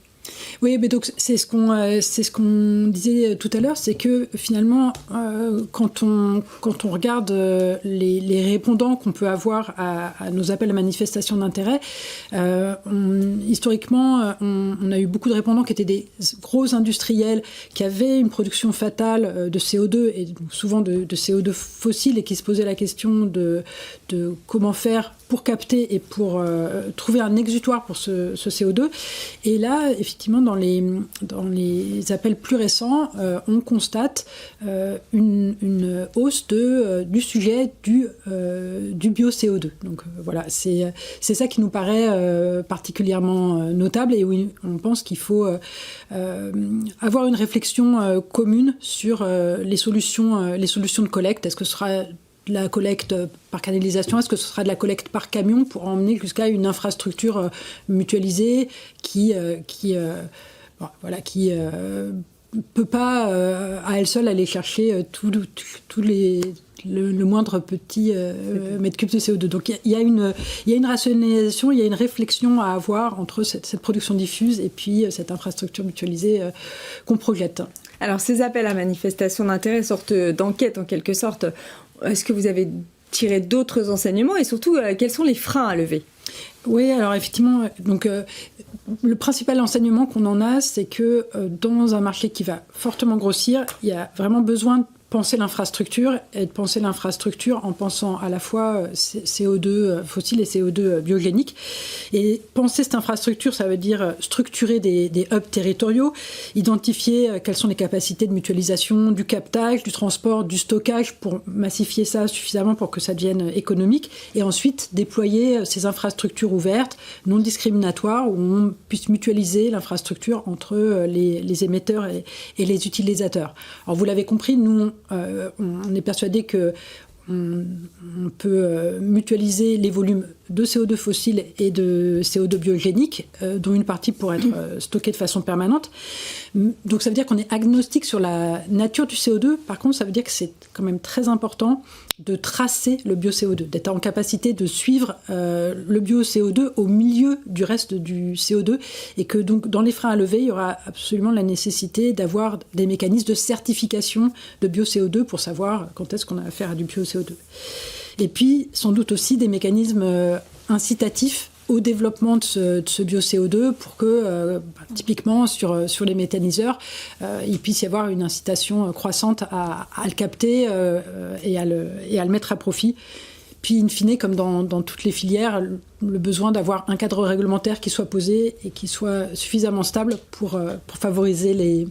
Oui, mais donc c'est ce qu'on disait tout à l'heure, c'est que finalement, quand on regarde les répondants qu'on peut avoir à nos appels à manifestation d'intérêt, historiquement, on a eu beaucoup de répondants qui étaient des gros industriels qui avaient une production fatale de CO2 et souvent de CO2 fossile et qui se posaient la question de comment faire pour capter et pour trouver un exutoire pour ce CO2. Et là, effectivement, dans les appels plus récents, on constate une hausse du sujet du bio-CO2. Donc voilà, c'est ça qui nous paraît particulièrement notable et où on pense qu'il faut avoir une réflexion commune sur les solutions de collecte. Est-ce que ce sera de la collecte par canalisation, est-ce que ce sera de la collecte par camion pour emmener jusqu'à une infrastructure mutualisée qui peut pas à elle seule aller chercher le moindre petit mètre cube de CO2. Donc il y a une rationalisation, il y a une réflexion à avoir entre cette production diffuse et puis cette infrastructure mutualisée qu'on projette. Alors ces appels à manifestation d'intérêt, sorte d'enquête en quelque sorte, est-ce que vous avez tiré d'autres enseignements et surtout quels sont les freins à lever ? Oui, alors effectivement, donc le principal enseignement qu'on en a, c'est que dans un marché qui va fortement grossir, il y a vraiment besoin de penser l'infrastructure et de penser l'infrastructure en pensant à la fois CO2 fossile et CO2 biogénique. Et penser cette infrastructure, ça veut dire structurer des hubs territoriaux, identifier quelles sont les capacités de mutualisation, du captage, du transport, du stockage pour massifier ça suffisamment pour que ça devienne économique. Et ensuite, déployer ces infrastructures ouvertes, non discriminatoires, où on puisse mutualiser l'infrastructure entre les émetteurs et les utilisateurs. Alors vous l'avez compris, nous, on est persuadé que on peut mutualiser les volumes de CO2 fossile et de CO2 biogénique, dont une partie pourrait être stockée de façon permanente. Donc ça veut dire qu'on est agnostique sur la nature du CO2. Par contre, ça veut dire que c'est quand même très important de tracer le bio-CO2, d'être en capacité de suivre le bio-CO2 au milieu du reste du CO2 et que donc dans les freins à lever, il y aura absolument la nécessité d'avoir des mécanismes de certification de bio-CO2 pour savoir quand est-ce qu'on a affaire à du bio-CO2. Et puis, sans doute aussi des mécanismes incitatifs au développement de ce bio-CO2 pour que, typiquement, sur les méthaniseurs, il puisse y avoir une incitation croissante à le capter et à le mettre à profit. Puis, in fine, comme dans toutes les filières, le besoin d'avoir un cadre réglementaire qui soit posé et qui soit suffisamment stable pour favoriser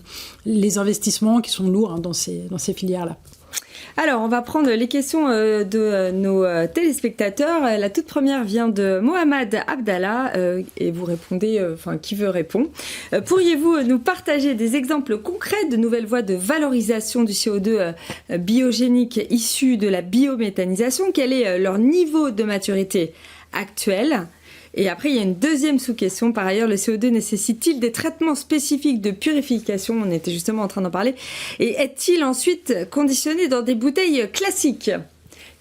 les investissements qui sont lourds dans ces filières-là. Alors, on va prendre les questions de nos téléspectateurs. La toute première vient de Mohamed Abdallah et vous répondez, qui veut répondre. Pourriez-vous nous partager des exemples concrets de nouvelles voies de valorisation du CO2 biogénique issu de la biométhanisation ? Quel est leur niveau de maturité actuel ? Et après, il y a une deuxième sous-question. Par ailleurs, le CO2 nécessite-t-il des traitements spécifiques de purification ? On était justement en train d'en parler. Et est-il ensuite conditionné dans des bouteilles classiques ?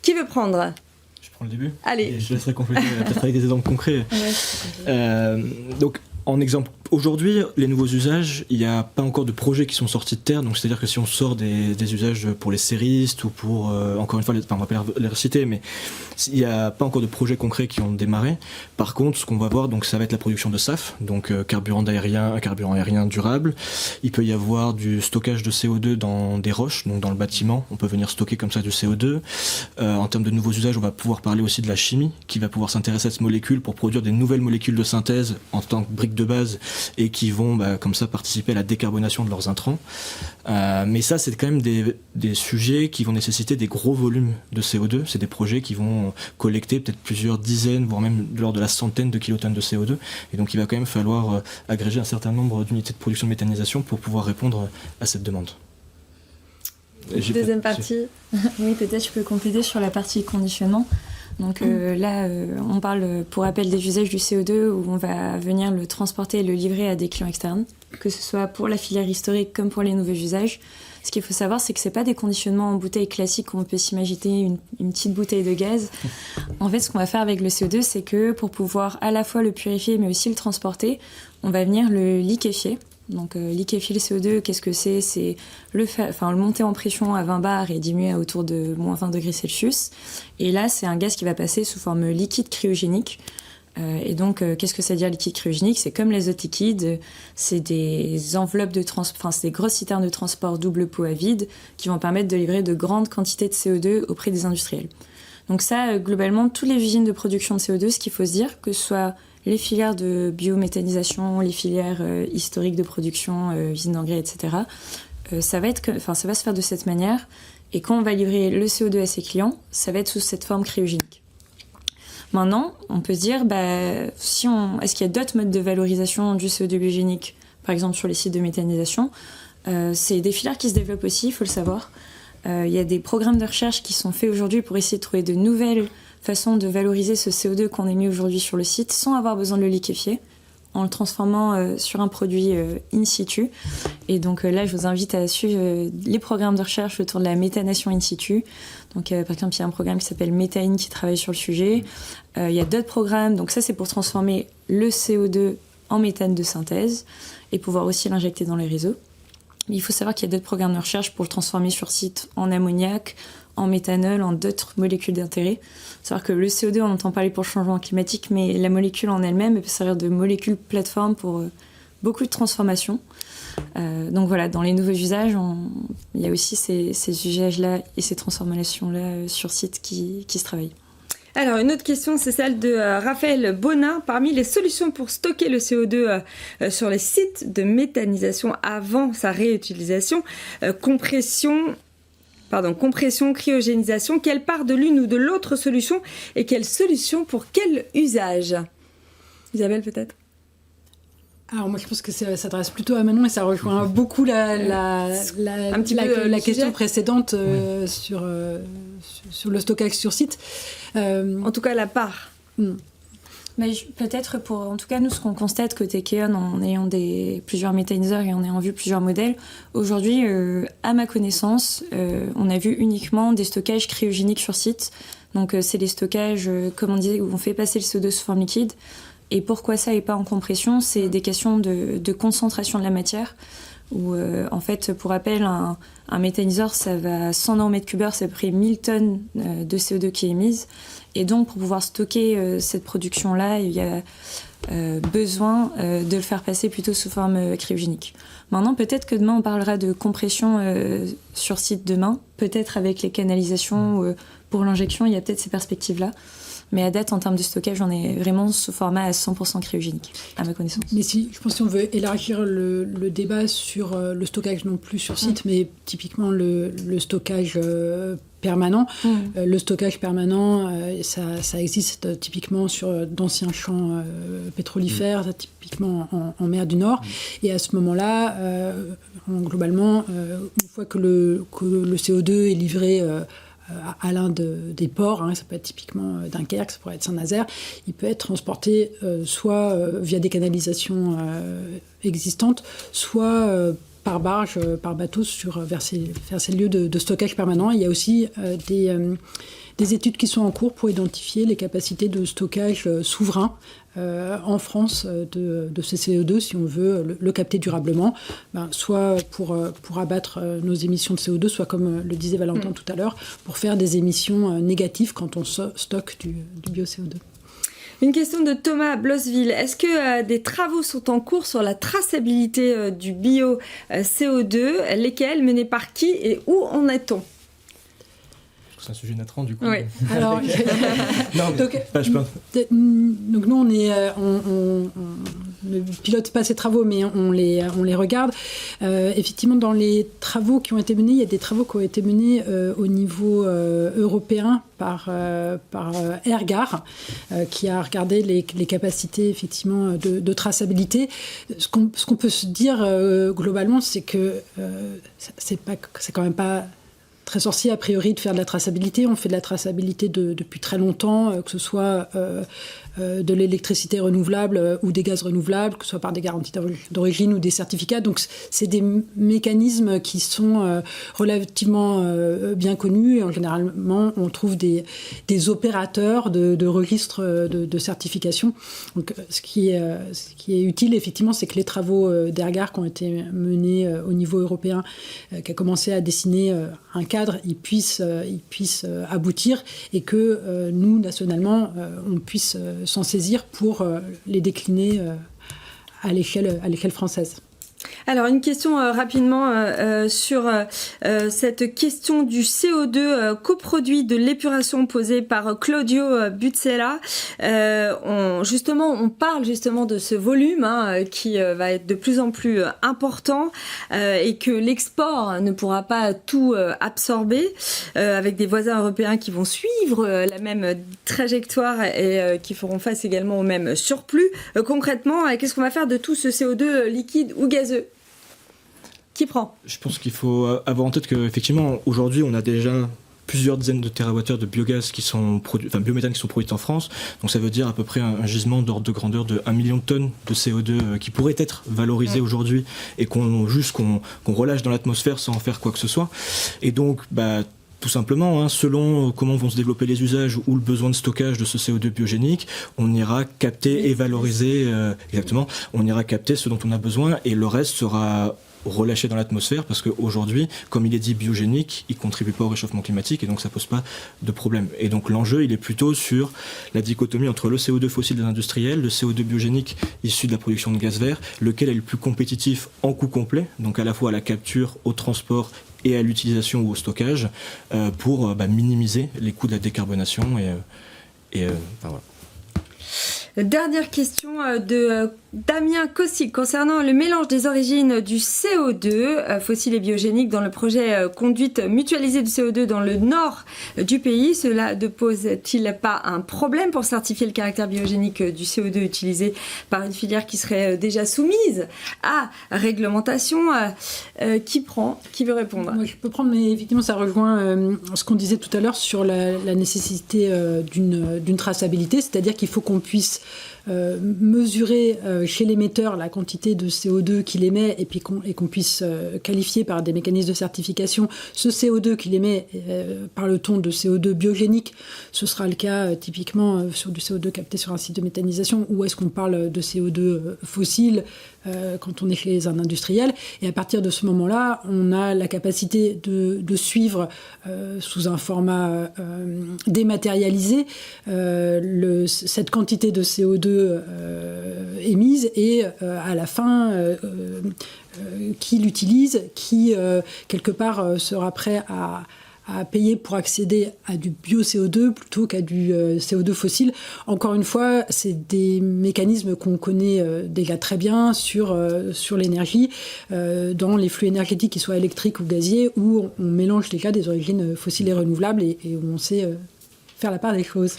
Qui veut prendre ? Je prends le début. Allez. Et je laisserai compléter peut-être avec des exemples concrets. Ouais. Donc, en exemple, aujourd'hui, les nouveaux usages, il n'y a pas encore de projets qui sont sortis de terre. Donc, c'est-à-dire que si on sort des usages pour les séristes ou pour, encore une fois, on va pas les reciter, mais il n'y a pas encore de projets concrets qui ont démarré. Par contre, ce qu'on va voir, donc, ça va être la production de SAF, donc carburant aérien durable. Il peut y avoir du stockage de CO2 dans des roches, donc dans le bâtiment. On peut venir stocker comme ça du CO2. En termes de nouveaux usages, on va pouvoir parler aussi de la chimie, qui va pouvoir s'intéresser à cette molécule pour produire des nouvelles molécules de synthèse en tant que briques de base et qui vont comme ça participer à la décarbonation de leurs intrants. Mais ça, c'est quand même des sujets qui vont nécessiter des gros volumes de CO2. C'est des projets qui vont collecter peut-être plusieurs dizaines, voire même de l'ordre de la centaine de kilotonnes de CO2. Et donc, il va quand même falloir agréger un certain nombre d'unités de production de méthanisation pour pouvoir répondre à cette demande. Deuxième partie. Oui, peut-être je peux compléter sur la partie conditionnement. Donc là, on parle pour rappel des usages du CO2 où on va venir le transporter et le livrer à des clients externes, que ce soit pour la filière historique comme pour les nouveaux usages. Ce qu'il faut savoir, c'est que c'est pas des conditionnements en bouteille classique comme on peut s'imaginer une petite bouteille de gaz. En fait, ce qu'on va faire avec le CO2, c'est que pour pouvoir à la fois le purifier mais aussi le transporter, on va venir le liquéfier. Donc liquéfier le CO2, qu'est-ce que c'est ? C'est le monter en pression à 20 bars et diminuer à autour de moins 20 degrés Celsius. Et là, c'est un gaz qui va passer sous forme liquide cryogénique. Et donc, qu'est-ce que ça veut dire liquide cryogénique ? C'est comme l'azote liquide, c'est des enveloppes c'est des grosses citernes de transport double pot à vide qui vont permettre de livrer de grandes quantités de CO2 auprès des industriels. Donc ça, globalement, toutes les usines de production de CO2, ce qu'il faut se dire, que ce soit les filières de biométhanisation, les filières historiques de production, usines d'engrais, etc., ça va se faire de cette manière. Et quand on va livrer le CO2 à ses clients, ça va être sous cette forme cryogénique. Maintenant, on peut se dire, est-ce qu'il y a d'autres modes de valorisation du CO2 biogénique, par exemple sur les sites de méthanisation ? C'est des filières qui se développent aussi, il faut le savoir. Il y a des programmes de recherche qui sont faits aujourd'hui pour essayer de trouver de nouvelles façons de valoriser ce CO2 qu'on émet aujourd'hui sur le site sans avoir besoin de le liquéfier, en le transformant sur un produit in situ. Et donc là, je vous invite à suivre les programmes de recherche autour de la méthanation in situ. Donc par exemple, il y a un programme qui s'appelle Méthane qui travaille sur le sujet. Il y a d'autres programmes. Donc ça, c'est pour transformer le CO2 en méthane de synthèse et pouvoir aussi l'injecter dans les réseaux. Mais il faut savoir qu'il y a d'autres programmes de recherche pour le transformer sur site en ammoniac, en méthanol, en d'autres molécules d'intérêt. Savoir que le CO2, on entend parler pour le changement climatique, mais la molécule en elle-même elle peut servir de molécule plateforme pour beaucoup de transformations. Donc voilà, dans les nouveaux usages, il y a aussi ces usages-là et ces transformations-là sur site qui se travaillent. Alors, une autre question, c'est celle de Raphaël Bonin. Parmi les solutions pour stocker le CO2 sur les sites de méthanisation avant sa réutilisation, compression, cryogénisation, quelle part de l'une ou de l'autre solution et quelle solution pour quel usage ? Isabelle, peut-être ? Alors moi je pense que ça s'adresse plutôt à Manon et ça rejoint beaucoup la question précédente sur le stockage sur site. En tout cas la part. Mais peut-être en tout cas nous ce qu'on constate côté Keon en ayant plusieurs méthaniseurs et en ayant vu plusieurs modèles, aujourd'hui à ma connaissance on a vu uniquement des stockages cryogéniques sur site. Donc c'est des stockages comme on disait où on fait passer le CO2 sous forme liquide. Et pourquoi ça et pas en compression ? C'est des questions de concentration de la matière où en fait pour rappel un méthaniseur ça va 100 Nm3, c'est à peu près 1000 tonnes de CO2 qui est émise et donc pour pouvoir stocker cette production là il y a besoin de le faire passer plutôt sous forme cryogénique. Maintenant peut-être que demain on parlera de compression sur site demain, peut-être avec les canalisations pour l'injection il y a peut-être ces perspectives là. Mais à date, en termes de stockage, on est vraiment sous format à 100% cryogénique, à ma connaissance. Mais je pense si on veut élargir le débat sur le stockage non plus sur site, mais typiquement le stockage permanent. Le stockage permanent, ça existe typiquement sur d'anciens champs pétrolifères, typiquement en mer du Nord. Et à ce moment-là, globalement, une fois que le CO2 est livré à l'un des ports, ça peut être typiquement Dunkerque, ça pourrait être Saint-Nazaire, il peut être transporté soit via des canalisations existantes, soit par barge, par bateau vers ces lieux de stockage permanent. Il y a aussi des études qui sont en cours pour identifier les capacités de stockage souverain en France de ces CO2, si on veut le capter durablement, soit pour abattre nos émissions de CO2, soit comme le disait Valentin tout à l'heure, pour faire des émissions négatives quand on stocke du bio-CO2. Une question de Thomas Blosville. Est-ce que des travaux sont en cours sur la traçabilité du bio-CO2 Lesquels, menés par qui et où en est-on ? C'est un sujet natrant du coup. Oui. Alors, donc nous on ne pilote pas ces travaux, mais on les regarde. Effectivement, dans les travaux qui ont été menés, il y a des travaux qui ont été menés au niveau européen par Airgar, qui a regardé les capacités effectivement de traçabilité. Ce qu'on peut se dire globalement, c'est que c'est quand même pas très sorcier a priori de faire de la traçabilité. On fait de la traçabilité depuis très longtemps, que ce soit de l'électricité renouvelable ou des gaz renouvelables, que ce soit par des garanties d'origine ou des certificats. Donc c'est des mécanismes qui sont relativement bien connus, et généralement on trouve des opérateurs de registres de certification. Donc ce qui est utile effectivement, c'est que les travaux d'Ergar qui ont été menés au niveau européen, qui a commencé à dessiner un cadre, ils puissent aboutir, et que nous, nationalement, on puisse s'en saisir pour les décliner à l'échelle française. Alors, une question rapidement sur cette question du CO2 coproduit de l'épuration posée par Claudio Buzzella. On parle justement de ce volume qui va être de plus en plus important et que l'export ne pourra pas tout absorber, avec des voisins européens qui vont suivre la même trajectoire et qui feront face également au même surplus. Concrètement, qu'est-ce qu'on va faire de tout ce CO2 liquide ou gazeux ? Qui prend ? Je pense qu'il faut avoir en tête qu'effectivement, aujourd'hui, on a déjà plusieurs dizaines de térawattheures de biogaz qui sont biométhane qui sont produits en France. Donc ça veut dire à peu près un gisement d'ordre de grandeur de 1 million de tonnes de CO2 qui pourrait être valorisé aujourd'hui et qu'on relâche dans l'atmosphère sans en faire quoi que ce soit. Et donc, tout simplement, selon comment vont se développer les usages ou le besoin de stockage de ce CO2 biogénique, on ira capter et valoriser, on ira capter ce dont on a besoin, et le reste sera relâché dans l'atmosphère, parce qu'aujourd'hui, comme il est dit biogénique, il ne contribue pas au réchauffement climatique, et donc ça ne pose pas de problème. Et donc l'enjeu, il est plutôt sur la dichotomie entre le CO2 fossile des industriels, le CO2 biogénique issu de la production de gaz vert, lequel est le plus compétitif en coût complet, donc à la fois à la capture, au transport et à l'utilisation ou au stockage, pour minimiser les coûts de la décarbonation. Voilà. Dernière question de Damien Kossik concernant le mélange des origines du CO2 fossile et biogénique dans le projet conduite mutualisée du CO2 dans le nord du pays. Cela ne pose-t-il pas un problème pour certifier le caractère biogénique du CO2 utilisé par une filière qui serait déjà soumise à réglementation? Qui veut répondre? Moi, je peux prendre, mais effectivement ça rejoint ce qu'on disait tout à l'heure sur la nécessité d'une traçabilité, c'est-à-dire qu'il faut qu'on puisse mesurer chez l'émetteur la quantité de CO2 qu'il émet, et puis qu'on puisse qualifier par des mécanismes de certification ce CO2 qu'il émet par le ton de CO2 biogénique. Ce sera le cas typiquement sur du CO2 capté sur un site de méthanisation, ou est-ce qu'on parle de CO2 fossile quand on est chez un industriel. Et à partir de ce moment-là, on a la capacité de suivre sous un format dématérialisé cette quantité de CO2 émise, et à la fin qui l'utilise, qui quelque part sera prêt à payer pour accéder à du bio-CO2 plutôt qu'à du CO2 fossile. Encore une fois, c'est des mécanismes qu'on connaît déjà très bien sur l'énergie, dans les flux énergétiques, qu'ils soient électriques ou gaziers, où on mélange déjà des origines fossiles et renouvelables, et où on sait faire la part des choses.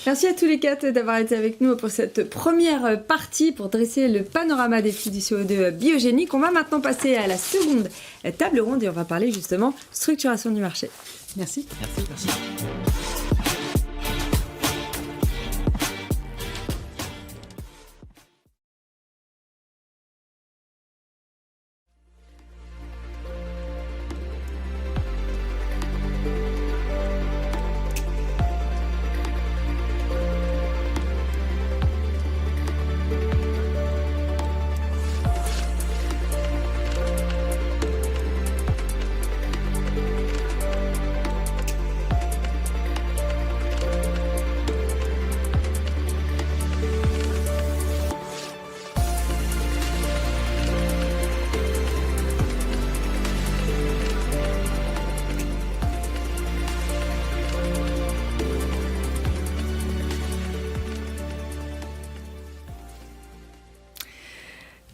Merci à tous les quatre d'avoir été avec nous pour cette première partie pour dresser le panorama des flux du CO2 biogénique. On va maintenant passer à la seconde table ronde et on va parler justement structuration du marché. Merci. Merci.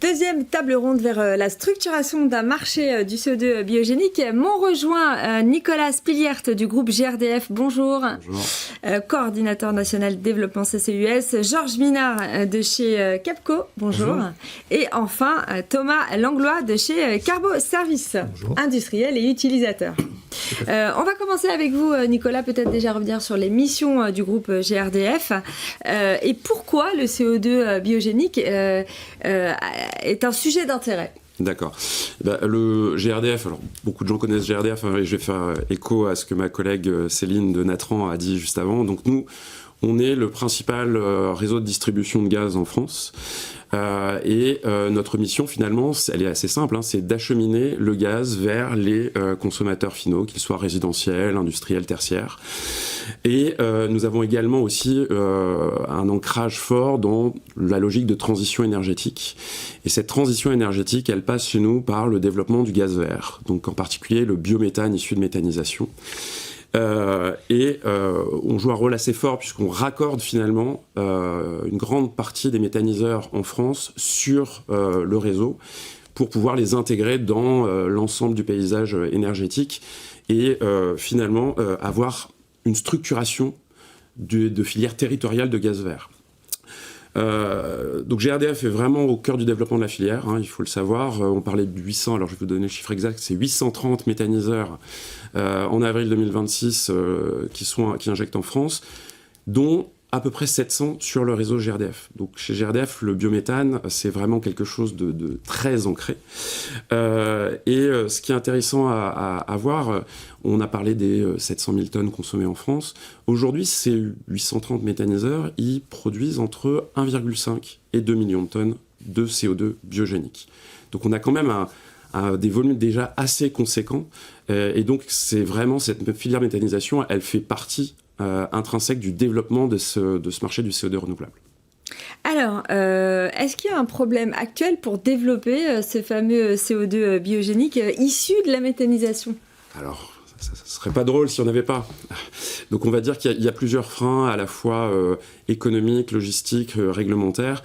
Deuxième table ronde vers la structuration d'un marché du CO2 biogénique. M'ont rejoint Nicolas Spiliert du groupe GRDF. Bonjour. Bonjour. Coordinateur national développement CCUS. Georges Minard de chez Capco. Bonjour. Bonjour. Et enfin Thomas Langlois de chez Carbo Service, industriel et utilisateur. On va commencer avec vous, Nicolas, peut-être déjà revenir sur les missions du groupe GRDF et pourquoi le CO2 biogénique est un sujet d'intérêt. D'accord. Le GRDF, alors beaucoup de gens connaissent GRDF, et je vais faire écho à ce que ma collègue Céline de Natran a dit juste avant. Donc nous, on est le principal réseau de distribution de gaz en France. Notre mission, finalement, elle est assez simple, c'est d'acheminer le gaz vers les consommateurs finaux, qu'ils soient résidentiels, industriels, tertiaires. Et nous avons également aussi un ancrage fort dans la logique de transition énergétique. Et cette transition énergétique, elle passe chez nous par le développement du gaz vert, donc en particulier le biométhane issu de méthanisation. On joue un rôle assez fort puisqu'on raccorde finalement une grande partie des méthaniseurs en France sur le réseau pour pouvoir les intégrer dans l'ensemble du paysage énergétique et finalement avoir une structuration de filières territoriales de gaz vert. Donc GRDF est vraiment au cœur du développement de la filière, il faut le savoir. On parlait de 800, alors je vais vous donner le chiffre exact, c'est 830 méthaniseurs en avril 2026 qui injectent en France, dont à peu près 700 sur le réseau GRDF. Donc chez GRDF, le biométhane, c'est vraiment quelque chose de très ancré. Ce qui est intéressant à voir, on a parlé des 700 000 tonnes consommées en France. Aujourd'hui, ces 830 méthaniseurs, ils produisent entre 1,5 et 2 millions de tonnes de CO2 biogénique. Donc on a quand même des volumes déjà assez conséquents. Et donc c'est vraiment cette filière méthanisation, elle fait partie intrinsèque du développement de ce marché du CO2 renouvelable. Alors, est-ce qu'il y a un problème actuel pour développer ce fameux CO2 biogénique issu de la méthanisation ? Alors, ça serait pas drôle si on n'avait pas. Donc on va dire qu'il y a plusieurs freins, à la fois économiques, logistiques, réglementaires.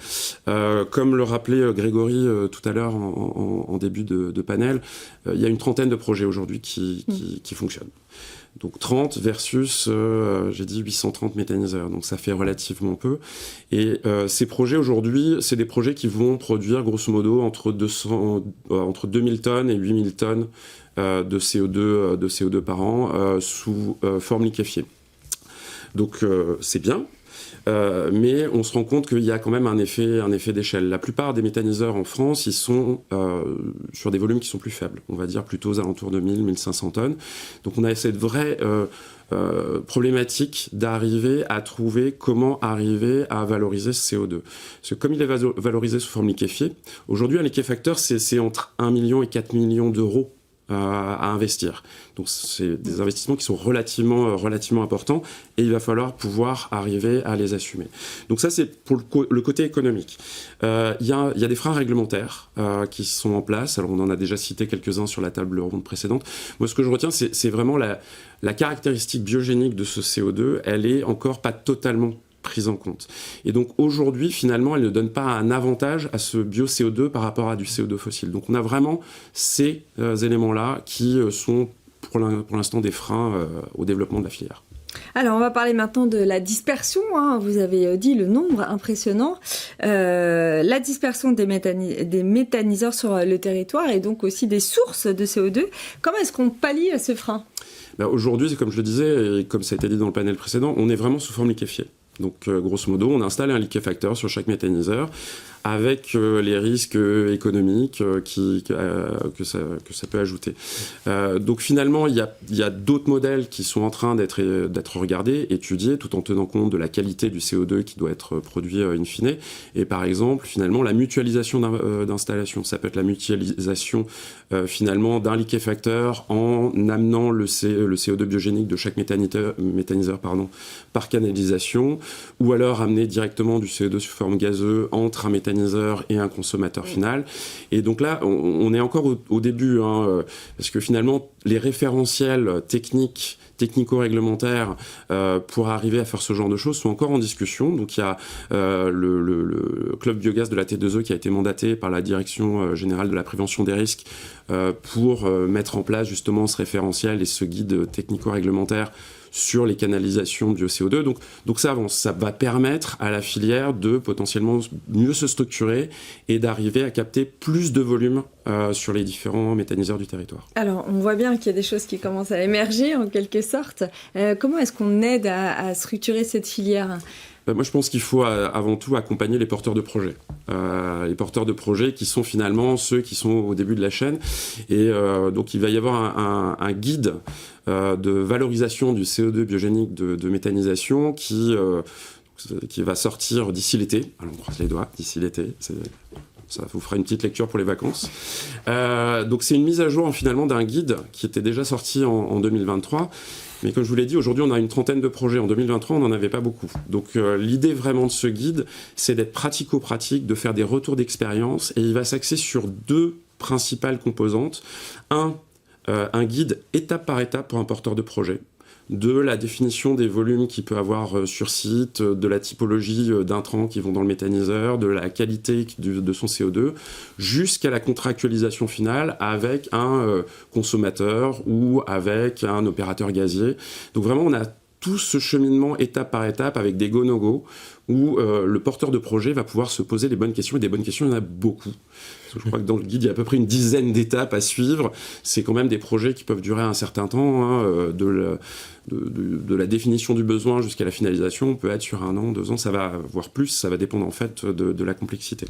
Comme le rappelait Grégory tout à l'heure en début de panel, il y a une trentaine de projets aujourd'hui qui fonctionnent. Donc 30 versus, j'ai dit 830 méthaniseurs, donc ça fait relativement peu. Et ces projets aujourd'hui, c'est des projets qui vont produire grosso modo entre 2000 tonnes et 8000 tonnes de CO2 par an sous forme liquéfiée. Donc c'est bien. Mais on se rend compte qu'il y a quand même un effet d'échelle. La plupart des méthaniseurs en France, ils sont sur des volumes qui sont plus faibles. On va dire plutôt aux alentours de 1000-1500 tonnes. Donc on a cette vraie problématique d'arriver à trouver comment arriver à valoriser ce CO2. Parce que comme il est valorisé sous forme liquéfiée, aujourd'hui un liquéfacteur, c'est entre 1 million et 4 millions d'euros à investir. Donc c'est des investissements qui sont relativement importants et il va falloir pouvoir arriver à les assumer. Donc ça c'est pour le côté économique. Il y a des freins réglementaires qui sont en place. Alors on en a déjà cité quelques-uns sur la table ronde précédente. Moi ce que je retiens c'est vraiment la caractéristique biogénique de ce CO2, elle est encore pas totalement prise en compte. Et donc aujourd'hui, finalement, elle ne donne pas un avantage à ce bio-CO2 par rapport à du CO2 fossile. Donc on a vraiment ces éléments-là qui sont pour l'instant des freins au développement de la filière. Alors, on va parler maintenant de la dispersion. Vous avez dit le nombre impressionnant. La dispersion des méthaniseurs sur le territoire et donc aussi des sources de CO2. Comment est-ce qu'on pallie ce frein ? Aujourd'hui, comme je le disais, et comme ça a été dit dans le panel précédent, on est vraiment sous forme liquéfiée. Donc, grosso modo, on installe un liquéfacteur sur chaque méthaniseur avec les risques économiques que ça peut ajouter. Donc, finalement, il y a d'autres modèles qui sont en train d'être regardés, étudiés, tout en tenant compte de la qualité du CO2 qui doit être produit in fine. Et par exemple, finalement, la mutualisation d'installation. Ça peut être la mutualisation, finalement, d'un liquéfacteur en amenant le CO2 biogénique de chaque méthaniseur par canalisation, ou alors amener directement du CO2 sous forme gazeuse entre un méthaniseur et un consommateur final. Et donc là, on est encore au début, parce que finalement, les référentiels technico-réglementaires pour arriver à faire ce genre de choses sont encore en discussion. Donc il y a le club biogaz de la T2E qui a été mandaté par la Direction générale de la prévention des risques pour mettre en place justement ce référentiel et ce guide technico-réglementaire sur les canalisations de bio-CO2. Donc ça avance, ça va permettre à la filière de potentiellement mieux se structurer et d'arriver à capter plus de volume sur les différents méthaniseurs du territoire. Alors, on voit bien qu'il y a des choses qui commencent à émerger en quelque sorte. Comment est-ce qu'on aide à structurer cette filière ? Moi, je pense qu'il faut avant tout accompagner les porteurs de projets. Les porteurs de projets qui sont finalement ceux qui sont au début de la chaîne. Et donc, il va y avoir un guide de valorisation du CO2 biogénique de méthanisation qui va sortir d'ici l'été. Alors, on croise les doigts, d'ici l'été. Ça vous fera une petite lecture pour les vacances. Donc, c'est une mise à jour finalement d'un guide qui était déjà sorti en 2023. Mais comme je vous l'ai dit, aujourd'hui, on a une trentaine de projets. En 2023, on n'en avait pas beaucoup. Donc, l'idée vraiment de ce guide, c'est d'être pratico-pratique, de faire des retours d'expérience. Et il va s'axer sur 2 principales composantes. Un guide étape par étape pour un porteur de projet. De la définition des volumes qu'il peut avoir sur site, de la typologie d'intrants qui vont dans le méthaniseur, de la qualité de son CO2, jusqu'à la contractualisation finale avec un consommateur ou avec un opérateur gazier. Donc vraiment, on a tout ce cheminement étape par étape avec des go-no-go où le porteur de projet va pouvoir se poser les bonnes questions. Et des bonnes questions, il y en a beaucoup. Parce que je crois que dans le guide, il y a à peu près une dizaine d'étapes à suivre. C'est quand même des projets qui peuvent durer un certain temps, hein, de la définition du besoin jusqu'à la finalisation. On peut être sur 1 an, 2 ans, ça va voire plus, ça va dépendre en fait de la complexité.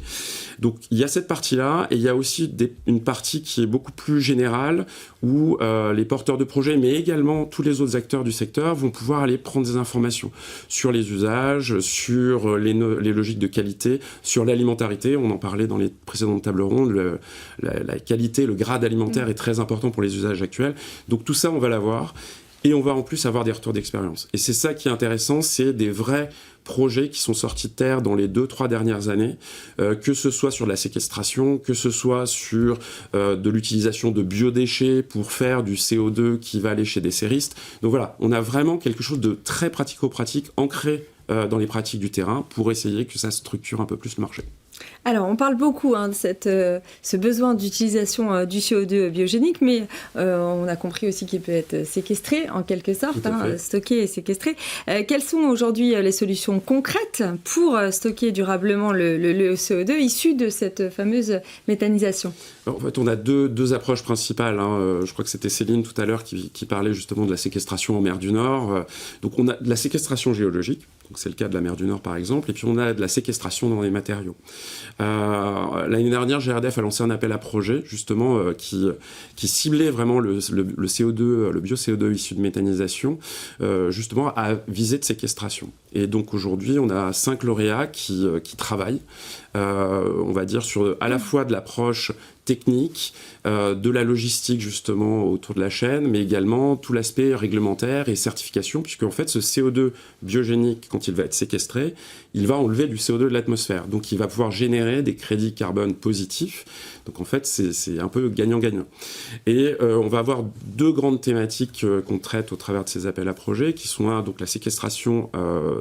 Donc il y a cette partie-là, et il y a aussi une partie qui est beaucoup plus générale, où les porteurs de projets, mais également tous les autres acteurs du secteur, vont pouvoir aller prendre des informations sur les usages, sur les logiques de qualité, sur l'alimentarité. On en parlait dans les précédentes tables rondes, la qualité, le grade alimentaire est très important pour les usages actuels. Donc tout ça, on va l'avoir. Et on va en plus avoir des retours d'expérience. Et c'est ça qui est intéressant, c'est des vrais projets qui sont sortis de terre dans les 2-3 dernières années, que ce soit sur la séquestration, que ce soit sur de l'utilisation de biodéchets pour faire du CO2 qui va aller chez des serristes. Donc voilà, on a vraiment quelque chose de très pratico-pratique, ancré dans les pratiques du terrain, pour essayer que ça structure un peu plus le marché. Alors, on parle beaucoup de ce besoin d'utilisation du CO2 biogénique, mais on a compris aussi qu'il peut être séquestré, en quelque sorte, stocké et séquestré. Quelles sont aujourd'hui les solutions concrètes pour stocker durablement le CO2 issu de cette fameuse méthanisation ? Alors, en fait, on a deux approches principales. Je crois que c'était Céline tout à l'heure qui parlait justement de la séquestration en mer du Nord. Donc, on a de la séquestration géologique. Donc c'est le cas de la mer du Nord par exemple, et puis on a de la séquestration dans les matériaux. L'année dernière, GRDF a lancé un appel à projet justement qui ciblait vraiment le CO2, le bio-CO2 issu de méthanisation, justement à visée de séquestration. Et donc aujourd'hui, on a 5 lauréats qui travaillent, on va dire, sur à la fois de l'approche technique, de la logistique justement autour de la chaîne, mais également tout l'aspect réglementaire et certification, puisque en fait ce CO2 biogénique, quand il va être séquestré, il va enlever du CO2 de l'atmosphère. Donc il va pouvoir générer des crédits carbone positifs. Donc en fait c'est un peu gagnant-gagnant. Et on va avoir 2 grandes thématiques qu'on traite au travers de ces appels à projets, qui sont donc la séquestration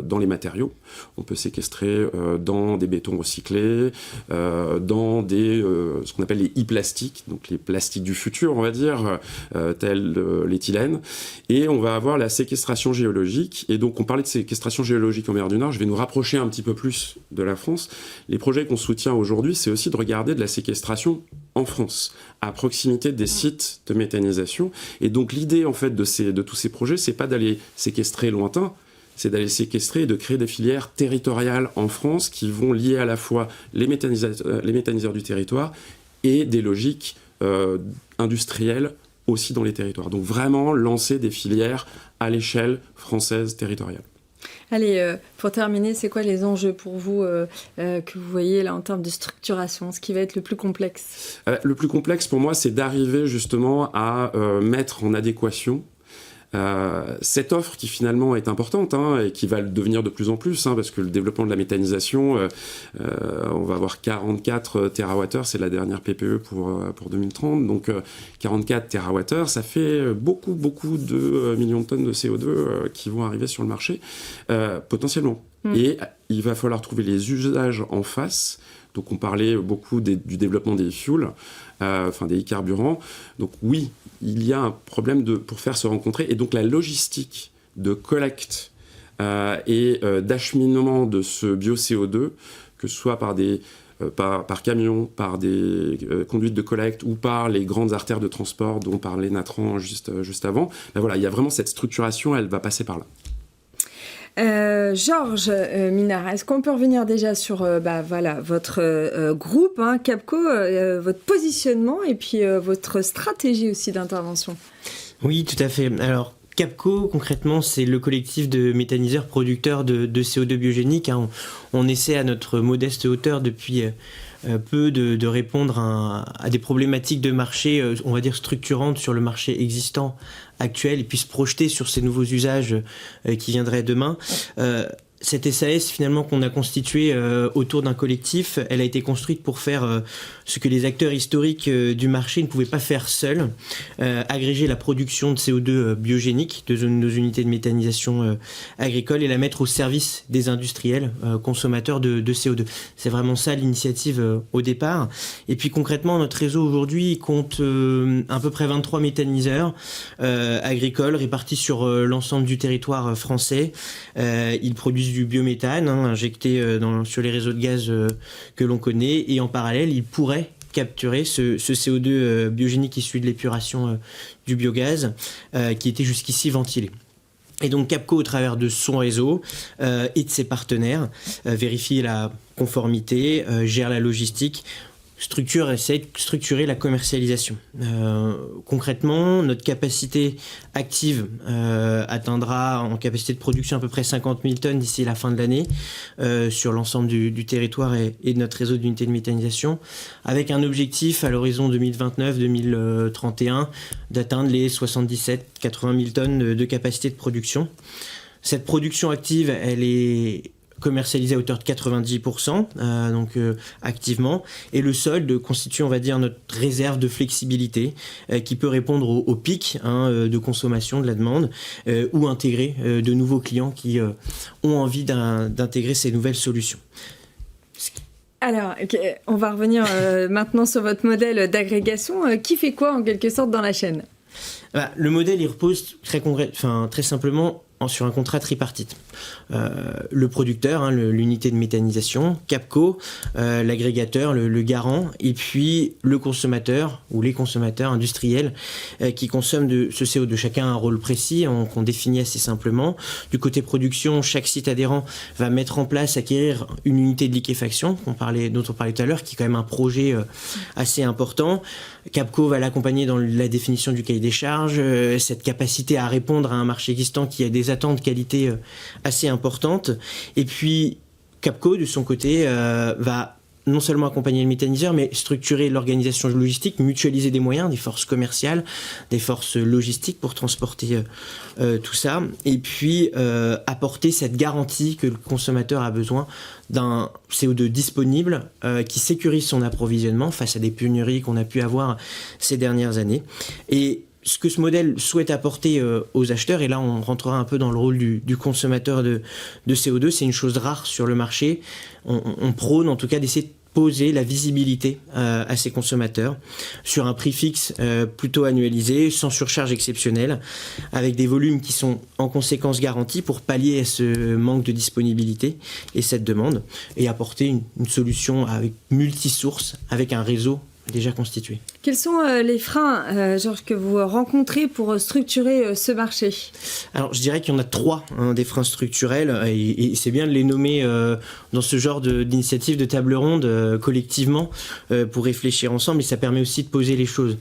dans les matériaux. On peut séquestrer dans des bétons recyclés, dans ce qu'on appelle les e-plastiques, donc les plastiques du futur, on va dire, tels l'éthylène. Et on va avoir la séquestration géologique. Et donc, on parlait de séquestration géologique en mer du Nord. Je vais nous rapprocher un petit peu plus de la France. Les projets qu'on soutient aujourd'hui, c'est aussi de regarder de la séquestration en France, à proximité des sites de méthanisation. Et donc, l'idée, en fait, de tous ces projets, c'est pas d'aller séquestrer lointain, c'est d'aller séquestrer et de créer des filières territoriales en France qui vont lier à la fois les méthaniseurs du territoire et des logiques industrielles aussi dans les territoires. Donc vraiment lancer des filières à l'échelle française territoriale. Allez, pour terminer, c'est quoi les enjeux pour vous que vous voyez là en termes de structuration, ce qui va être le plus complexe ? Le plus complexe pour moi, c'est d'arriver justement à mettre en adéquation cette offre qui finalement est importante et qui va le devenir de plus en plus parce que le développement de la méthanisation, on va avoir 44 TWh, c'est la dernière PPE pour 2030, donc 44 TWh, ça fait beaucoup de millions de tonnes de CO2 qui vont arriver sur le marché potentiellement. Et il va falloir trouver les usages en face. Donc on parlait beaucoup du développement des fuels, des e-carburants. Donc oui, il y a un problème pour faire se rencontrer. Et donc la logistique de collecte et d'acheminement de ce bio-CO2, que ce soit par par camion, par des conduites de collecte ou par les grandes artères de transport dont parlait Natran juste avant. Ben voilà, il y a vraiment cette structuration, elle va passer par là. Georges Minard, est-ce qu'on peut revenir déjà sur votre groupe, Capco, votre positionnement et puis votre stratégie aussi d'intervention? Oui, tout à fait. Alors, Capco, concrètement, c'est le collectif de méthaniseurs producteurs de CO2 biogénique. On essaie à notre modeste hauteur depuis peu de répondre à des problématiques de marché, on va dire structurantes sur le marché existant actuel, et puis se projeter sur ces nouveaux usages qui viendraient demain. Cette SAS finalement qu'on a constituée autour d'un collectif, elle a été construite pour faire ce que les acteurs historiques du marché ne pouvaient pas faire seuls, agréger la production de CO2 biogénique de nos unités de méthanisation agricole et la mettre au service des industriels consommateurs de CO2. C'est vraiment ça l'initiative au départ. Et puis concrètement, notre réseau aujourd'hui compte à peu près 23 méthaniseurs agricoles répartis sur l'ensemble du territoire français. Ils produisent du biométhane injecté sur les réseaux de gaz que l'on connaît, et en parallèle ils pourraient capturer ce CO2 biogénique issu de l'épuration du biogaz qui était jusqu'ici ventilé. Et donc Capco, au travers de son réseau et de ses partenaires, vérifie la conformité, gère la logistique, essaie de structurer la commercialisation. Concrètement, notre capacité active atteindra en capacité de production à peu près 50 000 tonnes d'ici la fin de l'année sur l'ensemble du territoire et de notre réseau d'unités de méthanisation, avec un objectif à l'horizon 2029-2031 d'atteindre les 77 000-80 000 tonnes de capacité de production. Cette production active, elle est commercialisé à hauteur de 90%, activement, et le solde constitue, on va dire, notre réserve de flexibilité qui peut répondre aux pics de consommation de la demande ou intégrer de nouveaux clients qui ont envie d'intégrer ces nouvelles solutions. Alors, on va revenir maintenant sur votre modèle d'agrégation. Qui fait quoi en quelque sorte dans la chaîne? Le modèle, il repose très simplement sur un contrat tripartite. Le producteur, l'unité de méthanisation, Capco, l'agrégateur, le garant, et puis le consommateur ou les consommateurs industriels qui consomment de ce CO2. Chacun a un rôle précis qu'on définit assez simplement. Du côté production, chaque site adhérent va mettre en place, acquérir une unité de liquéfaction dont on parlait tout à l'heure, qui est quand même un projet assez important. Capco va l'accompagner dans la définition du cahier des charges, cette capacité à répondre à un marché existant qui a des attentes de qualité assez importantes. Et puis Capco, de son côté, va non seulement accompagner le méthaniseur, mais structurer l'organisation logistique, mutualiser des moyens, des forces commerciales, des forces logistiques pour transporter tout ça, et puis apporter cette garantie que le consommateur a besoin d'un CO2 disponible qui sécurise son approvisionnement face à des pénuries qu'on a pu avoir ces dernières années. Et ce que ce modèle souhaite apporter aux acheteurs, et là on rentrera un peu dans le rôle du consommateur de CO2, c'est une chose rare sur le marché. On prône en tout cas d'essayer de poser la visibilité à ces consommateurs sur un prix fixe plutôt annualisé, sans surcharge exceptionnelle, avec des volumes qui sont en conséquence garantis pour pallier à ce manque de disponibilité et cette demande, et apporter une solution avec multi-sources, avec un réseau déjà constitué. Quels sont les freins, Georges, que vous rencontrez pour structurer ce marché? Alors, je dirais qu'il y en a trois, des freins structurels, et c'est bien de les nommer dans ce genre d'initiative de table ronde collectivement pour réfléchir ensemble, et ça permet aussi de poser les choses.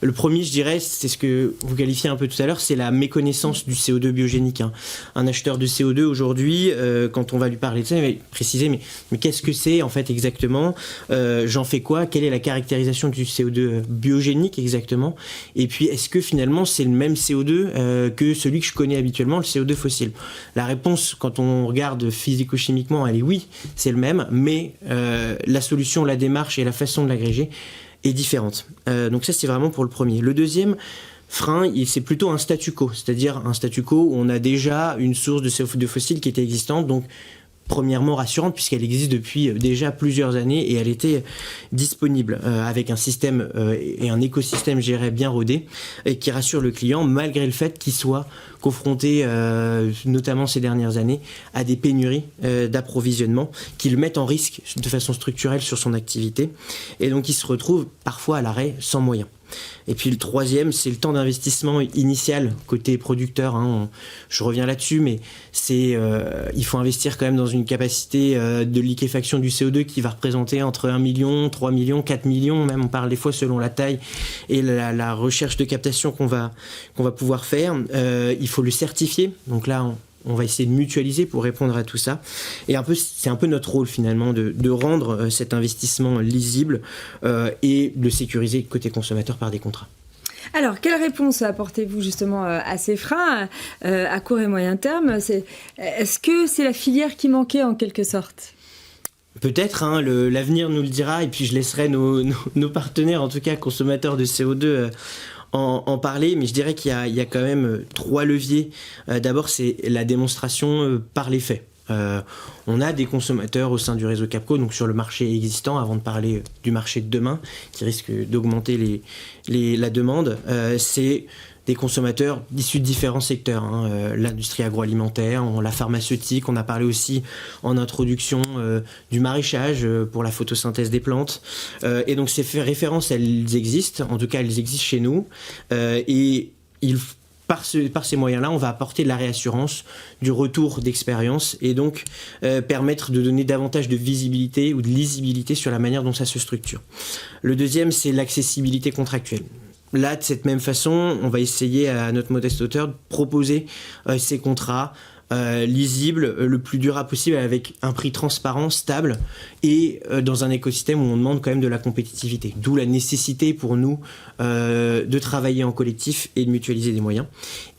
Le premier, je dirais, c'est ce que vous qualifiez un peu tout à l'heure, c'est la méconnaissance du CO2 biogénique. Un acheteur de CO2 aujourd'hui, quand on va lui parler de ça, il va préciser mais qu'est-ce que c'est en fait exactement, j'en fais quoi, quelle est la caractérisation du CO2 biogénique exactement, et puis est-ce que finalement c'est le même CO2 que celui que je connais habituellement, le CO2 fossile? La réponse, quand on regarde physico-chimiquement, elle est oui, c'est le même, mais la solution, la démarche et la façon de l'agréger est différente. Donc ça, c'est vraiment pour le premier. Le deuxième frein, c'est plutôt un statu quo, c'est-à-dire un statu quo où on a déjà une source de CO2 fossile qui était existante, donc premièrement rassurante puisqu'elle existe depuis déjà plusieurs années et elle était disponible avec un système et un écosystème, je dirais, bien rodé et qui rassure le client malgré le fait qu'il soit confronté, notamment ces dernières années, à des pénuries d'approvisionnement qui le mettent en risque de façon structurelle sur son activité et donc il se retrouve parfois à l'arrêt sans moyens. Et puis le troisième, c'est le temps d'investissement initial côté producteur. Je reviens là-dessus, mais il faut investir quand même dans une capacité de liquéfaction du CO2 qui va représenter entre 1 million, 3 millions, 4 millions, même on parle des fois selon la taille et la recherche de captation qu'on va pouvoir faire. Il faut le certifier. Donc là, on va essayer de mutualiser pour répondre à tout ça. Et c'est un peu notre rôle finalement de rendre cet investissement lisible et de le sécuriser côté consommateur par des contrats. Alors, quelle réponse apportez-vous justement à ces freins à court et moyen terme ? Est-ce que c'est la filière qui manquait en quelque sorte ? Peut-être, l'avenir nous le dira, et puis je laisserai nos partenaires, en tout cas consommateurs de CO2, en parler, mais je dirais qu'il y a quand même 3 leviers. D'abord, c'est la démonstration par les faits. On a des consommateurs au sein du réseau Capco, donc sur le marché existant, avant de parler du marché de demain, qui risque d'augmenter la demande. C'est des consommateurs issus de différents secteurs, l'industrie agroalimentaire, la pharmaceutique, on a parlé aussi en introduction du maraîchage pour la photosynthèse des plantes. Et donc ces références, elles existent, en tout cas elles existent chez nous. Et par ces moyens-là, on va apporter de la réassurance, du retour d'expérience et donc permettre de donner davantage de visibilité ou de lisibilité sur la manière dont ça se structure. Le deuxième, c'est l'accessibilité contractuelle. Là, de cette même façon, on va essayer à notre modeste hauteur de proposer ces contrats lisibles, le plus durable possible, avec un prix transparent, stable et dans un écosystème où on demande quand même de la compétitivité. D'où la nécessité pour nous de travailler en collectif et de mutualiser des moyens.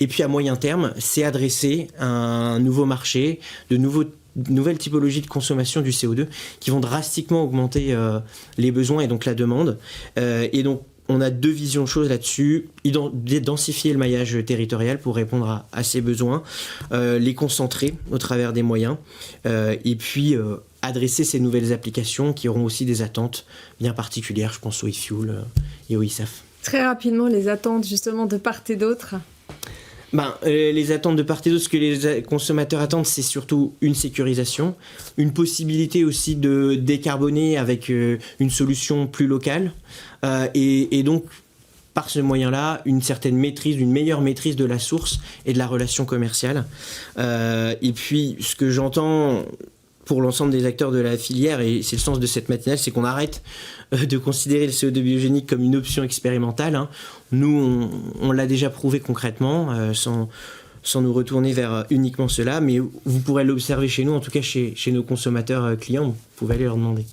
Et puis à moyen terme, c'est adresser un nouveau marché, de nouvelles typologies de consommation du CO2 qui vont drastiquement augmenter les besoins et donc la demande. Et donc on a 2 visions de choses là-dessus, densifier le maillage territorial pour répondre à ces besoins, les concentrer au travers des moyens, et puis adresser ces nouvelles applications qui auront aussi des attentes bien particulières, je pense au e-fuel et au e-SAF. Très rapidement, les attentes justement de part et d'autre. Les attentes de part et d'autre, ce que les consommateurs attendent, c'est surtout une sécurisation, une possibilité aussi de décarboner avec une solution plus locale, et donc par ce moyen-là, une meilleure maîtrise de la source et de la relation commerciale. Et puis, ce que j'entends pour l'ensemble des acteurs de la filière, et c'est le sens de cette matinale, c'est qu'on arrête de considérer le CO2 biogénique comme une option expérimentale. Nous, on l'a déjà prouvé concrètement, sans nous retourner vers uniquement cela, mais vous pourrez l'observer chez nous, en tout cas chez nos consommateurs clients, vous pouvez aller leur demander.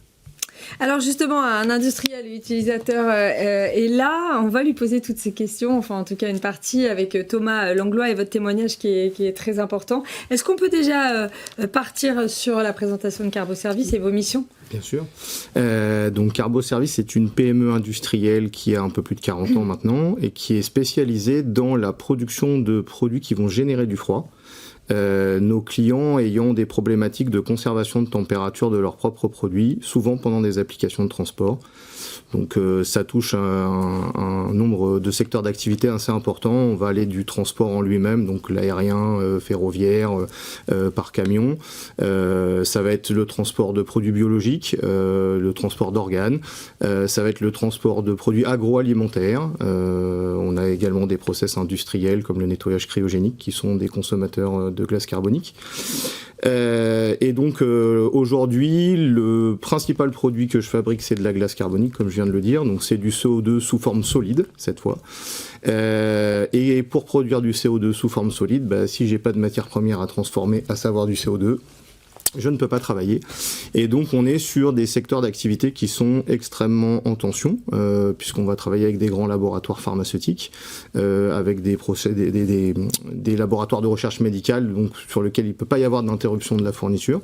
Alors justement, un industriel et utilisateur est là, on va lui poser toutes ces questions, enfin en tout cas une partie avec Thomas Langlois et votre témoignage qui est très important. Est-ce qu'on peut déjà partir sur la présentation de Carboservice et vos missions ? Bien sûr. Donc Carboservice est une PME industrielle qui a un peu plus de 40 ans maintenant et qui est spécialisée dans la production de produits qui vont générer du froid. Nos clients ayant des problématiques de conservation de température de leurs propres produits, souvent pendant des applications de transport. Donc ça touche un nombre de secteurs d'activité assez important. On va aller du transport en lui-même, donc l'aérien, ferroviaire, par camion. Ça va être le transport de produits biologiques, le transport d'organes. Ça va être le transport de produits agroalimentaires. On a également des process industriels comme le nettoyage cryogénique qui sont des consommateurs de glace carbonique. Et donc aujourd'hui, le principal produit que je fabrique, c'est de la glace carbonique, comme je viens de le dire. Donc c'est du CO2 sous forme solide cette fois. Et pour produire du CO2 sous forme solide, si j'ai pas de matière première à transformer, à savoir du CO2, je ne peux pas travailler. Et donc on est sur des secteurs d'activité qui sont extrêmement en tension, puisqu'on va travailler avec des grands laboratoires pharmaceutiques, avec des laboratoires de recherche médicale, donc sur lesquels il ne peut pas y avoir d'interruption de la fourniture,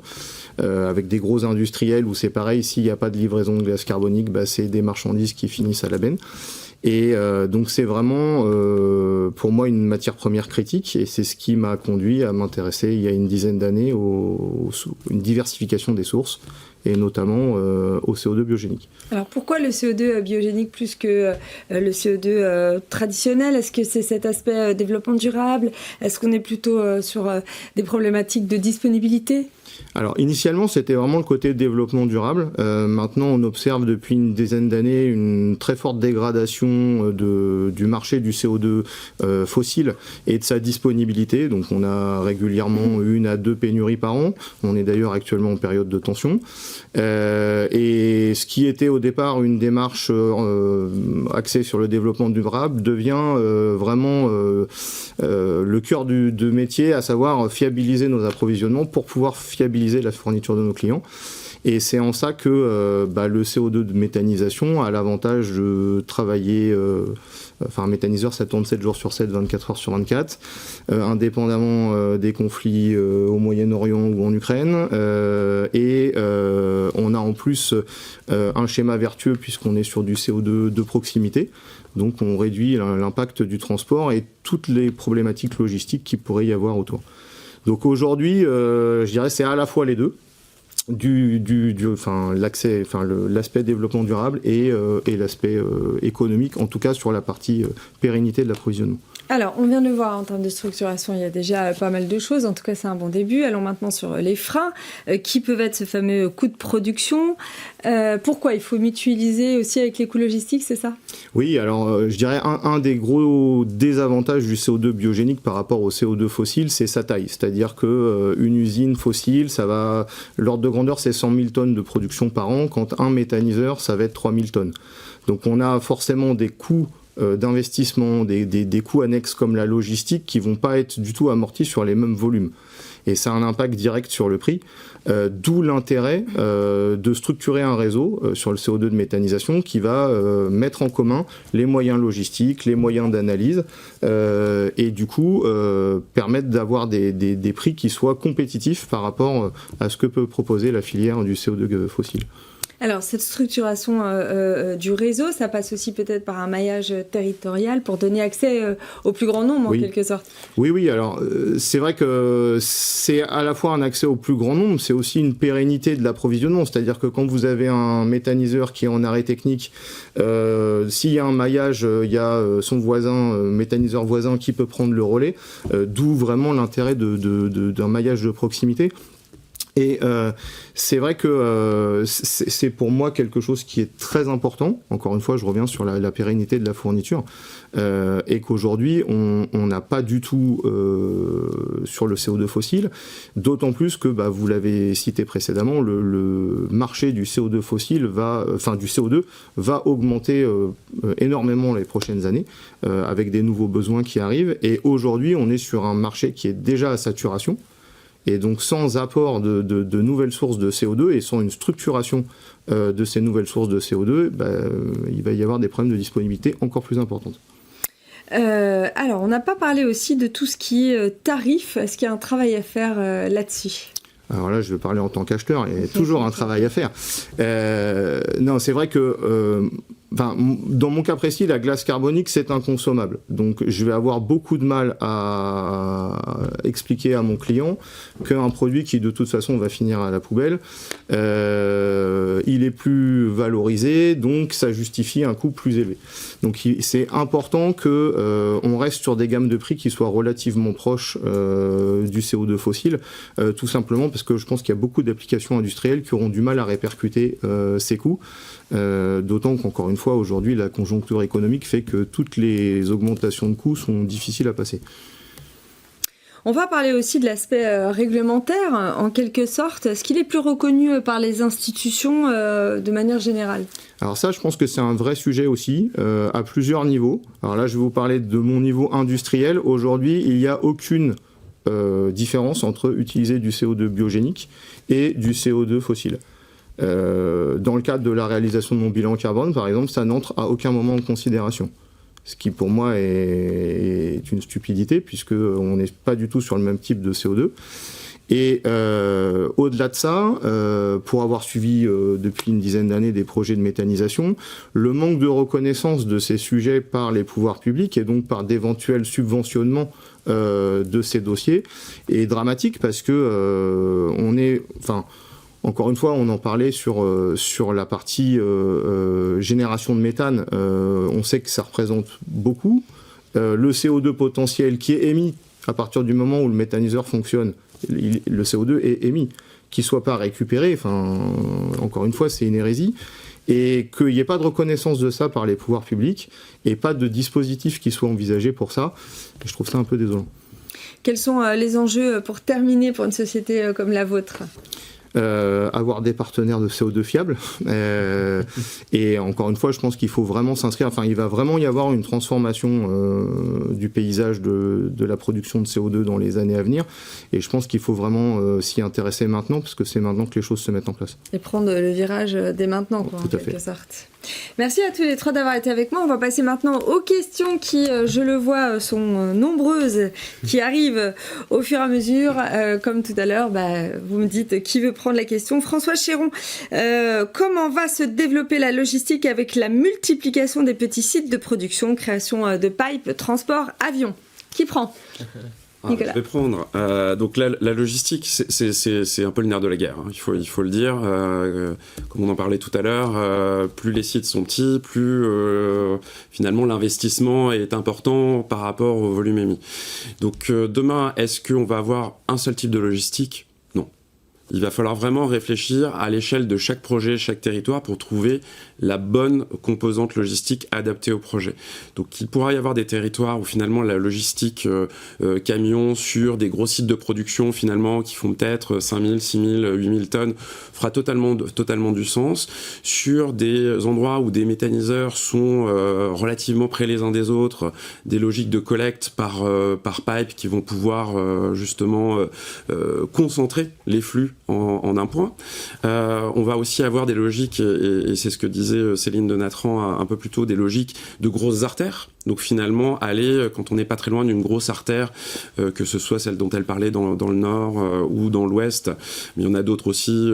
avec des gros industriels où c'est pareil, s'il n'y a pas de livraison de glace carbonique, c'est des marchandises qui finissent à la benne. Et donc c'est vraiment pour moi une matière première critique, et c'est ce qui m'a conduit à m'intéresser il y a une dizaine d'années à une diversification des sources, et notamment au CO2 biogénique. Alors pourquoi le CO2 biogénique plus que le CO2 traditionnel? Est-ce que c'est cet aspect développement durable? Est-ce qu'on est plutôt sur des problématiques de disponibilité? Alors initialement c'était vraiment le côté développement durable. Maintenant on observe depuis une dizaine d'années une très forte dégradation du marché du CO2 fossile et de sa disponibilité. Donc on a régulièrement 1 à 2 pénuries par an. On est d'ailleurs actuellement en période de tension. Et ce qui était au départ une démarche axée sur le développement durable devient vraiment le cœur du métier, à savoir fiabiliser nos approvisionnements pour pouvoir fiabiliser la fourniture de nos clients. Et c'est en ça que le CO2 de méthanisation a l'avantage de travailler, un méthaniseur ça tourne 7 jours sur 7, 24 heures sur 24, indépendamment des conflits au Moyen-Orient ou en Ukraine. On a en plus un schéma vertueux puisqu'on est sur du CO2 de proximité. Donc on réduit l'impact du transport et toutes les problématiques logistiques qu'il pourrait y avoir autour. Donc aujourd'hui, je dirais c'est à la fois les deux, l'aspect développement durable et l'aspect économique, en tout cas sur la partie pérennité de l'approvisionnement. Alors, on vient de le voir en termes de structuration, il y a déjà pas mal de choses. En tout cas, c'est un bon début. Allons maintenant sur les freins, qui peuvent être ce fameux coût de production. Pourquoi il faut mutualiser aussi avec les coûts logistiques, c'est ça? Oui, alors je dirais un des gros désavantages du CO2 biogénique par rapport au CO2 fossile, c'est sa taille. C'est-à-dire qu'une usine fossile, l'ordre de grandeur, c'est 100 000 tonnes de production par an, quand un méthaniseur, ça va être 3 000 tonnes. Donc on a forcément des coûts d'investissement, des coûts annexes comme la logistique qui vont pas être du tout amortis sur les mêmes volumes. Et ça a un impact direct sur le prix, d'où l'intérêt de structurer un réseau sur le CO2 de méthanisation qui va mettre en commun les moyens logistiques, les moyens d'analyse, et du coup permettre d'avoir des prix qui soient compétitifs par rapport à ce que peut proposer la filière du CO2 fossile. Alors, cette structuration du réseau, ça passe aussi peut-être par un maillage territorial pour donner accès au plus grand nombre, en quelque sorte. Oui, alors c'est vrai que c'est à la fois un accès au plus grand nombre, c'est aussi une pérennité de l'approvisionnement, c'est-à-dire que quand vous avez un méthaniseur qui est en arrêt technique, s'il y a un maillage, il y a son voisin, méthaniseur voisin qui peut prendre le relais, d'où vraiment l'intérêt d'un maillage de proximité. Et c'est vrai que c'est pour moi quelque chose qui est très important. Encore une fois, je reviens sur la pérennité de la fourniture, et qu'aujourd'hui, on n'a pas du tout sur le CO2 fossile, d'autant plus que, vous l'avez cité précédemment, le marché du CO2 fossile du CO2 va augmenter énormément les prochaines années, avec des nouveaux besoins qui arrivent. Et aujourd'hui, on est sur un marché qui est déjà à saturation. Et donc sans apport de nouvelles sources de CO2 et sans une structuration de ces nouvelles sources de CO2, il va y avoir des problèmes de disponibilité encore plus importantes. Alors, on n'a pas parlé aussi de tout ce qui est tarif. Est-ce qu'il y a un travail à faire là-dessus ? Alors là, je vais parler en tant qu'acheteur, il y a toujours un travail à faire. Non, c'est vrai que... dans mon cas précis, la glace carbonique, c'est inconsommable. Donc, je vais avoir beaucoup de mal à expliquer à mon client qu'un produit qui, de toute façon, va finir à la poubelle, il est plus valorisé, donc ça justifie un coût plus élevé. Donc, c'est important qu'on reste sur des gammes de prix qui soient relativement proches du CO2 fossile, tout simplement parce que je pense qu'il y a beaucoup d'applications industrielles qui auront du mal à répercuter ces coûts. D'autant qu'encore une fois, aujourd'hui, la conjoncture économique fait que toutes les augmentations de coûts sont difficiles à passer. On va parler aussi de l'aspect réglementaire, en quelque sorte. Est-ce qu'il est plus reconnu par les institutions de manière générale ? Alors ça, je pense que c'est un vrai sujet aussi, à plusieurs niveaux. Alors là, je vais vous parler de mon niveau industriel. Aujourd'hui, il n'y a aucune différence entre utiliser du CO2 biogénique et du CO2 fossile. Dans le cadre de la réalisation de mon bilan carbone, par exemple, ça n'entre à aucun moment en considération. Ce qui pour moi est une stupidité, puisqu'on n'est pas du tout sur le même type de CO2. Et au-delà de ça, pour avoir suivi depuis une dizaine d'années des projets de méthanisation, le manque de reconnaissance de ces sujets par les pouvoirs publics et donc par d'éventuels subventionnements de ces dossiers est dramatique parce que encore une fois, on en parlait sur la partie génération de méthane. On sait que ça représente beaucoup. Le CO2 potentiel qui est émis à partir du moment où le méthaniseur fonctionne, le CO2 est émis. Qu'il ne soit pas récupéré, encore une fois, c'est une hérésie. Et qu'il n'y ait pas de reconnaissance de ça par les pouvoirs publics et pas de dispositif qui soit envisagé pour ça. Et je trouve ça un peu désolant. Quels sont les enjeux pour terminer pour une société comme la vôtre ? Avoir des partenaires de CO2 fiables. Et encore une fois, je pense qu'il faut vraiment s'inscrire. Il va vraiment y avoir une transformation du paysage de la production de CO2 dans les années à venir. Et je pense qu'il faut vraiment s'y intéresser maintenant, parce que c'est maintenant que les choses se mettent en place. Et prendre le virage dès maintenant, en quelque sorte. Merci à tous les trois d'avoir été avec moi. On va passer maintenant aux questions qui, je le vois, sont nombreuses, qui arrivent au fur et à mesure. Comme tout à l'heure, vous me dites qui veut prendre la question. François Chéron, comment va se développer la logistique avec la multiplication des petits sites de production, création de pipes, transport, avions ? Qui prend ? Je vais prendre. Donc la logistique, c'est un peu le nerf de la guerre, hein. Il faut le dire. Comme on en parlait tout à l'heure, plus les sites sont petits, plus finalement l'investissement est important par rapport au volume émis. Donc demain, est-ce qu'on va avoir un seul type de logistique ? Non. Il va falloir vraiment réfléchir à l'échelle de chaque projet, chaque territoire pour trouver la bonne composante logistique adaptée au projet. Donc il pourra y avoir des territoires où finalement la logistique camion sur des gros sites de production finalement qui font peut-être 5000, 6000, 8000 tonnes fera totalement du sens. Sur des endroits où des méthaniseurs sont relativement près les uns des autres, des logiques de collecte par pipe qui vont pouvoir justement concentrer les flux en un point. On va aussi avoir des logiques, et c'est ce que disait Céline de Natran un peu plus tôt, des logiques de grosses artères. Donc finalement, aller, quand on n'est pas très loin d'une grosse artère, que ce soit celle dont elle parlait dans le nord ou dans l'ouest, mais il y en a d'autres aussi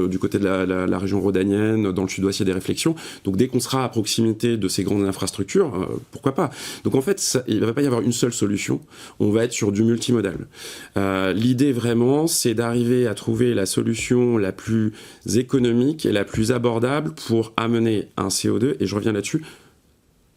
du côté de la région rhodanienne, dans le sud-ouest, il y a des réflexions. Donc dès qu'on sera à proximité de ces grandes infrastructures, pourquoi pas ? Donc en fait, il ne va pas y avoir une seule solution, on va être sur du multimodal. L'idée vraiment, c'est d'arriver à trouver la solution la plus économique et la plus abordable pour amener un CO2, et je reviens là-dessus,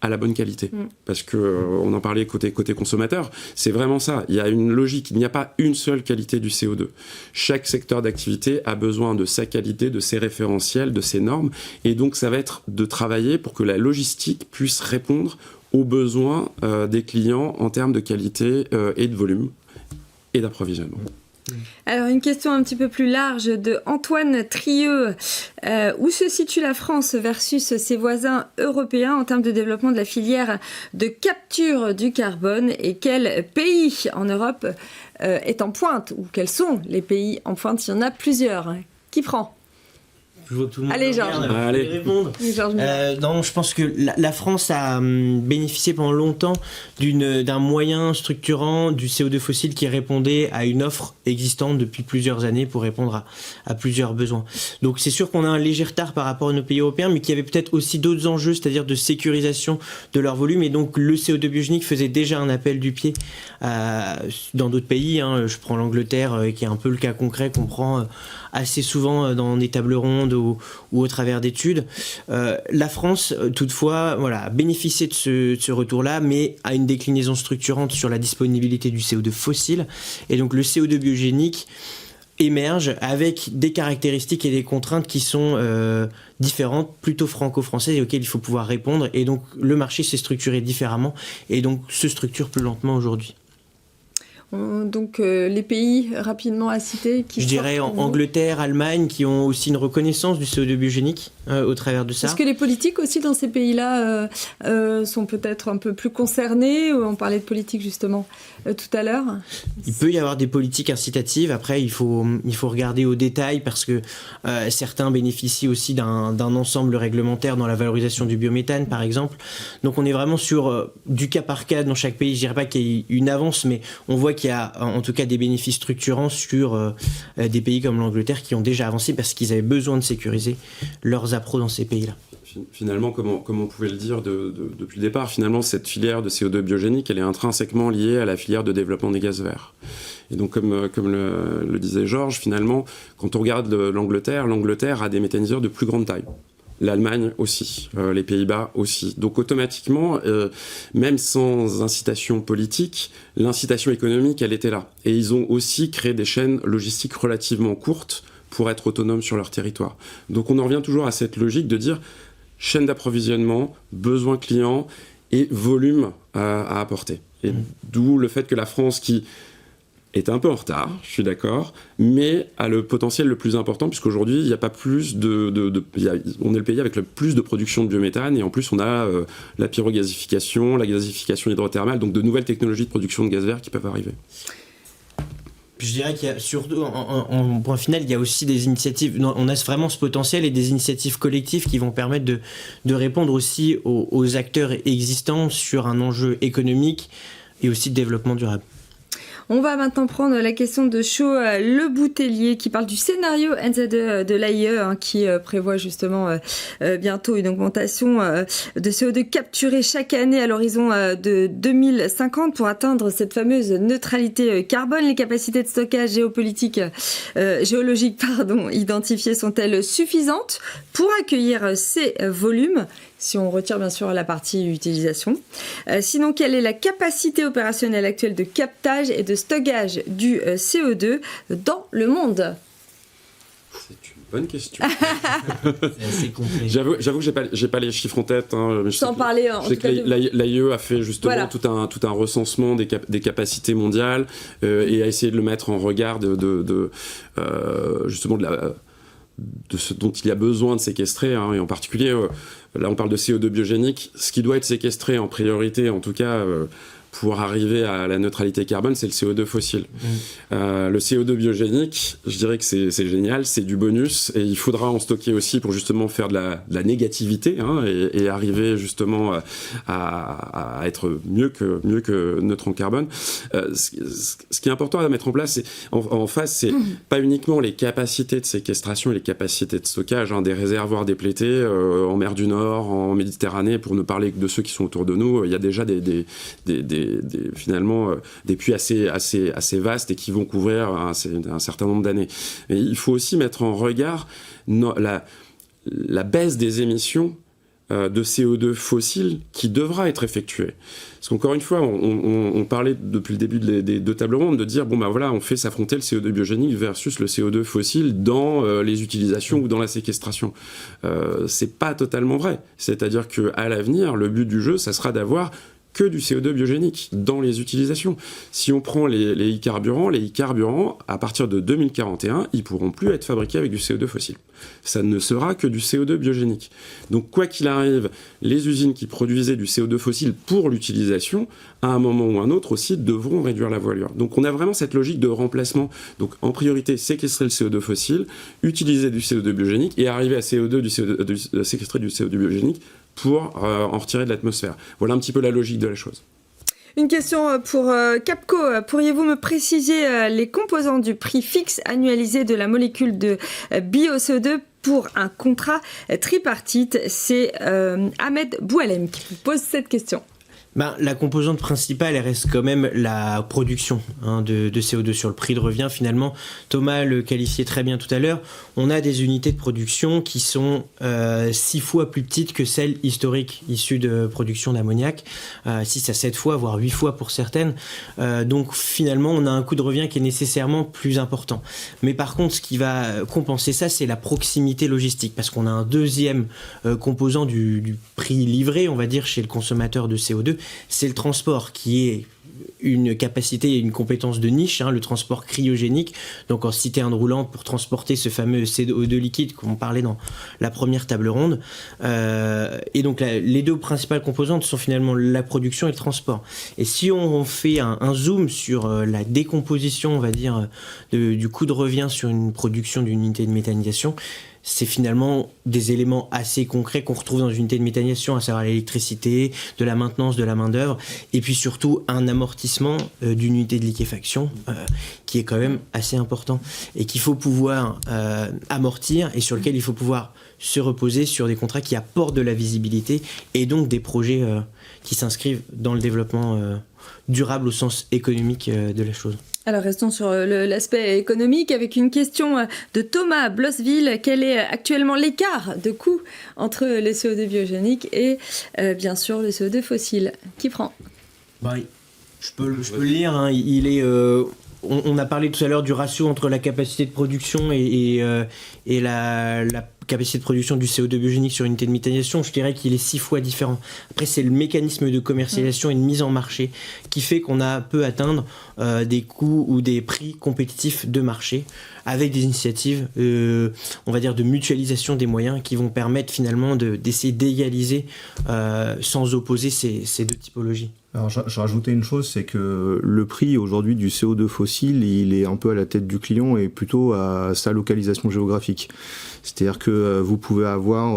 à la bonne qualité. Parce que on en parlait côté consommateur, c'est vraiment ça. Il y a une logique, il n'y a pas une seule qualité du CO2. Chaque secteur d'activité a besoin de sa qualité, de ses référentiels, de ses normes, et donc ça va être de travailler pour que la logistique puisse répondre aux besoins des clients en termes de qualité et de volume et d'approvisionnement. Alors une question un petit peu plus large de Antoine Trieux. Où se situe la France versus ses voisins européens en termes de développement de la filière de capture du carbone, et quel pays en Europe est en pointe, ou quels sont les pays en pointe? Il y en a plusieurs. Qui prend? Je vois tout le monde. Allez, Georges. Allez. Répondre. Non, je pense que la France a bénéficié pendant longtemps d'un moyen structurant du CO2 fossile qui répondait à une offre existante depuis plusieurs années pour répondre à plusieurs besoins. Donc c'est sûr qu'on a un léger retard par rapport à nos pays européens, mais qu'il y avait peut-être aussi d'autres enjeux, c'est-à-dire de sécurisation de leur volume. Et donc le CO2 biogénique faisait déjà un appel du pied dans d'autres pays. Je prends l'Angleterre, qui est un peu le cas concret qu'on prend assez souvent dans des tables rondes ou au travers d'études. La France, toutefois, a bénéficié de ce retour-là, mais a une déclinaison structurante sur la disponibilité du CO2 fossile. Et donc le CO2 biogénique émerge avec des caractéristiques et des contraintes qui sont différentes, plutôt franco-françaises, et auxquelles il faut pouvoir répondre. Et donc le marché s'est structuré différemment et donc se structure plus lentement aujourd'hui. Donc les pays rapidement à citer qui... Je dirais Angleterre, Allemagne, qui ont aussi une reconnaissance du CO2 biogénique au travers de ça. Est-ce que les politiques aussi dans ces pays-là sont peut-être un peu plus concernés? On parlait de politique justement tout à l'heure. Il peut y avoir des politiques incitatives. Après, il faut regarder au détail parce que certains bénéficient aussi d'un ensemble réglementaire dans la valorisation du biométhane, par exemple. Donc on est vraiment sur du cas par cas dans chaque pays. Je dirais pas qu'il y ait une avance, mais on voit qu'il y a en tout cas des bénéfices structurants sur des pays comme l'Angleterre qui ont déjà avancé parce qu'ils avaient besoin de sécuriser leurs appros dans ces pays-là. Finalement, comme on pouvait le dire depuis le départ, finalement, cette filière de CO2 biogénique, elle est intrinsèquement liée à la filière de développement des gaz verts. Et donc, comme le disait Georges, finalement, quand on regarde l'Angleterre a des méthaniseurs de plus grande taille. L'Allemagne aussi, les Pays-Bas aussi. Donc automatiquement, même sans incitation politique, l'incitation économique, elle était là. Et ils ont aussi créé des chaînes logistiques relativement courtes pour être autonomes sur leur territoire. Donc on en revient toujours à cette logique de dire chaîne d'approvisionnement, besoin client et volume à apporter. Et d'où le fait que la France, qui est un peu en retard, je suis d'accord, mais a le potentiel le plus important, puisqu'aujourd'hui, il n'y a pas plus on est le pays avec le plus de production de biométhane, et en plus, on a la pyrogasification, la gasification hydrothermale, donc de nouvelles technologies de production de gaz vert qui peuvent arriver. Je dirais qu'il y a surtout, en point final, il y a aussi des initiatives, on a vraiment ce potentiel et des initiatives collectives qui vont permettre de répondre aussi aux acteurs existants sur un enjeu économique et aussi de développement durable. On va maintenant prendre la question de Chaud Le Boutellier qui parle du scénario NZE de l'AIE qui prévoit justement bientôt une augmentation de CO2 capturé chaque année à l'horizon de 2050 pour atteindre cette fameuse neutralité carbone. Les capacités de stockage géologiques identifiées sont-elles suffisantes pour accueillir ces volumes ? Si on retire bien sûr la partie utilisation. Sinon, quelle est la capacité opérationnelle actuelle de captage et de stockage du CO2 dans le monde ? C'est une bonne question. C'est assez complet. J'avoue que j'ai pas les chiffres en tête. Mais sans parler en tout cas l'AIE a fait justement tout un recensement des capacités mondiales et a essayé de le mettre en regard justement de ce dont il y a besoin de séquestrer, et en particulier, là on parle de CO2 biogénique, ce qui doit être séquestré en priorité, en tout cas pour arriver à la neutralité carbone, c'est le CO2 fossile. Le CO2 biogénique, je dirais que c'est génial, c'est du bonus, et il faudra en stocker aussi pour justement faire de la négativité, et arriver justement à être mieux que neutre en carbone. Ce qui est important à mettre en place, en face, c'est pas uniquement les capacités de séquestration et les capacités de stockage, des réservoirs déplétés en mer du Nord, en Méditerranée, pour ne parler que de ceux qui sont autour de nous. Il y a déjà finalement des puits assez vastes et qui vont couvrir un certain nombre d'années. Et il faut aussi mettre en regard la baisse des émissions de CO2 fossile qui devra être effectuée. Parce qu'encore une fois, on parlait depuis le début des deux tables rondes de dire on fait s'affronter le CO2 biogénique versus le CO2 fossile dans les utilisations ou dans la séquestration. C'est pas totalement vrai. C'est-à-dire qu'à l'avenir, le but du jeu, ça sera d'avoir que du CO2 biogénique dans les utilisations. Si on prend les e-carburants, à partir de 2041, ils pourront plus être fabriqués avec du CO2 fossile. Ça ne sera que du CO2 biogénique. Donc, quoi qu'il arrive, les usines qui produisaient du CO2 fossile pour l'utilisation, à un moment ou un autre aussi, devront réduire la voilure. Donc, on a vraiment cette logique de remplacement. Donc, en priorité, séquestrer le CO2 fossile, utiliser du CO2 biogénique et arriver à séquestrer du CO2 biogénique pour en retirer de l'atmosphère. Voilà un petit peu la logique de la chose. Une question pour Capco. Pourriez-vous me préciser les composants du prix fixe annualisé de la molécule de bio-CO2 pour un contrat tripartite ? C'est Ahmed Boualem qui vous pose cette question. La composante principale, elle reste quand même la production de CO2 sur le prix de revient. Finalement, Thomas le qualifiait très bien tout à l'heure. On a des unités de production qui sont 6 fois plus petites que celles historiques issues de production d'ammoniac, 6 à 7 fois, voire 8 fois pour certaines. Donc finalement, on a un coût de revient qui est nécessairement plus important. Mais par contre, ce qui va compenser ça, c'est la proximité logistique, parce qu'on a un deuxième composant du prix livré, on va dire, chez le consommateur de CO2, c'est le transport qui est une capacité et une compétence de niche, le transport cryogénique, donc en citerne roulante pour transporter ce fameux CO2 liquide qu'on parlait dans la première table ronde. Et donc les deux principales composantes sont finalement la production et le transport. Et si on fait un zoom sur la décomposition, on va dire, du coût de revient sur une production d'une unité de méthanisation, c'est finalement des éléments assez concrets qu'on retrouve dans une unité de méthanisation, à savoir l'électricité, de la maintenance, de la main-d'œuvre, et puis surtout un amortissement d'une unité de liquéfaction qui est quand même assez important et qu'il faut pouvoir amortir et sur lequel il faut pouvoir se reposer sur des contrats qui apportent de la visibilité et donc des projets qui s'inscrivent dans le développement durable au sens économique de la chose. Alors restons sur l'aspect économique avec une question de Thomas Blossville. Quel est actuellement l'écart de coût entre le CO2 biogénique et bien sûr le CO2 fossile? Qui prend? Je peux le lire. Il est, on a parlé tout à l'heure du ratio entre la capacité de production et la capacité de production du CO2 biogénique sur une unité de méthanisation. Je dirais qu'il est 6 fois différent. Après, c'est le mécanisme de commercialisation et de mise en marché qui fait qu'on peut atteindre des coûts ou des prix compétitifs de marché avec des initiatives, on va dire, de mutualisation des moyens qui vont permettre finalement d'essayer d'égaliser sans opposer ces deux typologies. Alors, je rajoutais une chose, c'est que le prix aujourd'hui du CO2 fossile, il est un peu à la tête du client et plutôt à sa localisation géographique. C'est-à-dire que vous pouvez avoir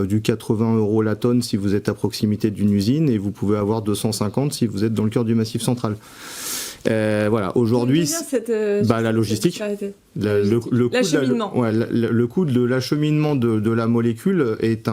du 80 € la tonne si vous êtes à proximité d'une usine et vous pouvez avoir 250 si vous êtes dans le cœur du Massif central. Voilà, aujourd'hui, la logistique, le coût de l'acheminement de la molécule est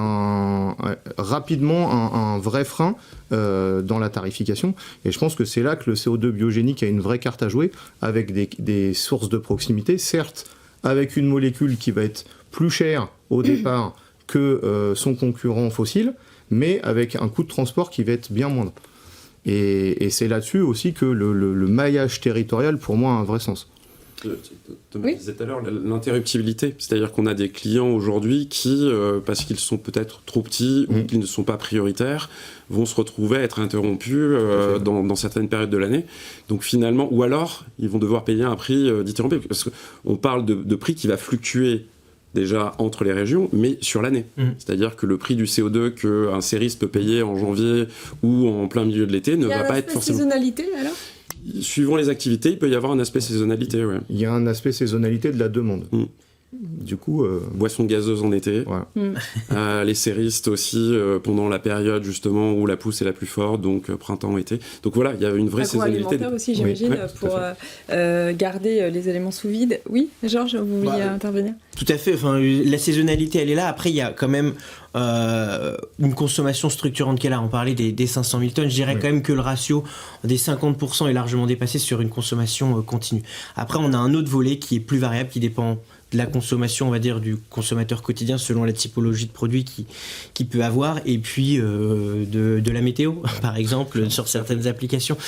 rapidement un vrai frein dans la tarification. Et je pense que c'est là que le CO2 biogénique a une vraie carte à jouer avec des sources de proximité, certes avec une molécule qui va être plus chère au départ que son concurrent fossile, mais avec un coût de transport qui va être bien moindre. Et c'est là-dessus aussi que le maillage territorial, pour moi, a un vrai sens. Thomas disait tout à l'heure, l'interruptibilité. C'est-à-dire qu'on a des clients aujourd'hui qui, parce qu'ils sont peut-être trop petits ou qu'ils ne sont pas prioritaires, vont se retrouver à être interrompus dans certaines périodes de l'année. Donc finalement, ou alors, ils vont devoir payer un prix d'interrompu. Parce qu'on parle de prix qui va fluctuer déjà entre les régions, mais sur l'année. C'est-à-dire que le prix du CO2 qu'un sériste peut payer en janvier ou en plein milieu de l'été ne va pas être forcément... saisonnalité alors ? Suivant les activités, il peut y avoir un aspect saisonnalité. Ouais. Il y a un aspect saisonnalité de la demande. Du coup, boissons gazeuses en été. Voilà. Les séristes aussi pendant la période justement où la pousse est la plus forte, donc printemps-été. Donc voilà, il y a une vraie saisonnalité. Agroalimentaire aussi, j'imagine, pour garder les éléments sous vide. Oui, Georges, vous vouliez intervenir ? Tout à fait. Enfin, la saisonnalité, elle est là. Après, il y a quand même une consommation structurante qui est là. On parlait des 500 000 tonnes. Je dirais quand même que le ratio des 50% est largement dépassé sur une consommation continue. Après, on a un autre volet qui est plus variable, qui dépend de la consommation, on va dire, du consommateur quotidien selon la typologie de produit qu'il peut avoir, et puis de la météo, par exemple, sur certaines applications.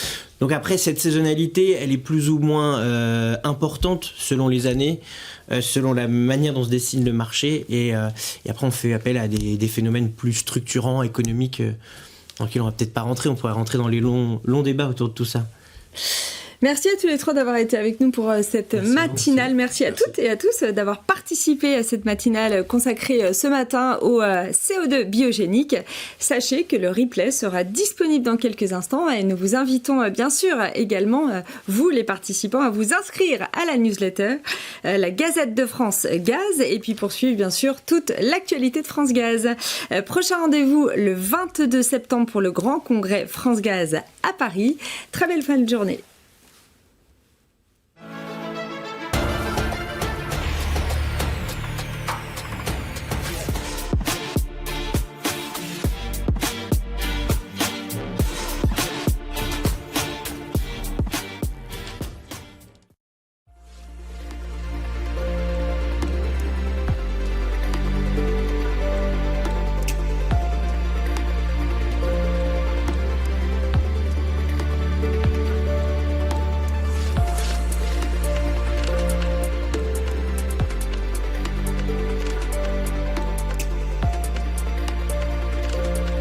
Donc après, cette saisonnalité, elle est plus ou moins importante selon les années, selon la manière dont se dessine le marché, et après on fait appel à des phénomènes plus structurants, économiques, dans lesquels on va peut-être pas rentrer, on pourrait rentrer dans les longs débats autour de tout ça. Merci à tous les trois d'avoir été avec nous pour cette matinale. Merci à toutes et à tous d'avoir participé à cette matinale consacrée ce matin au CO2 biogénique. Sachez que le replay sera disponible dans quelques instants et nous vous invitons bien sûr également, vous les participants, à vous inscrire à la newsletter, la Gazette de France Gaz, et puis poursuivre bien sûr toute l'actualité de France Gaz. Prochain rendez-vous le 22 septembre pour le grand congrès France Gaz à Paris. Très belle fin de journée.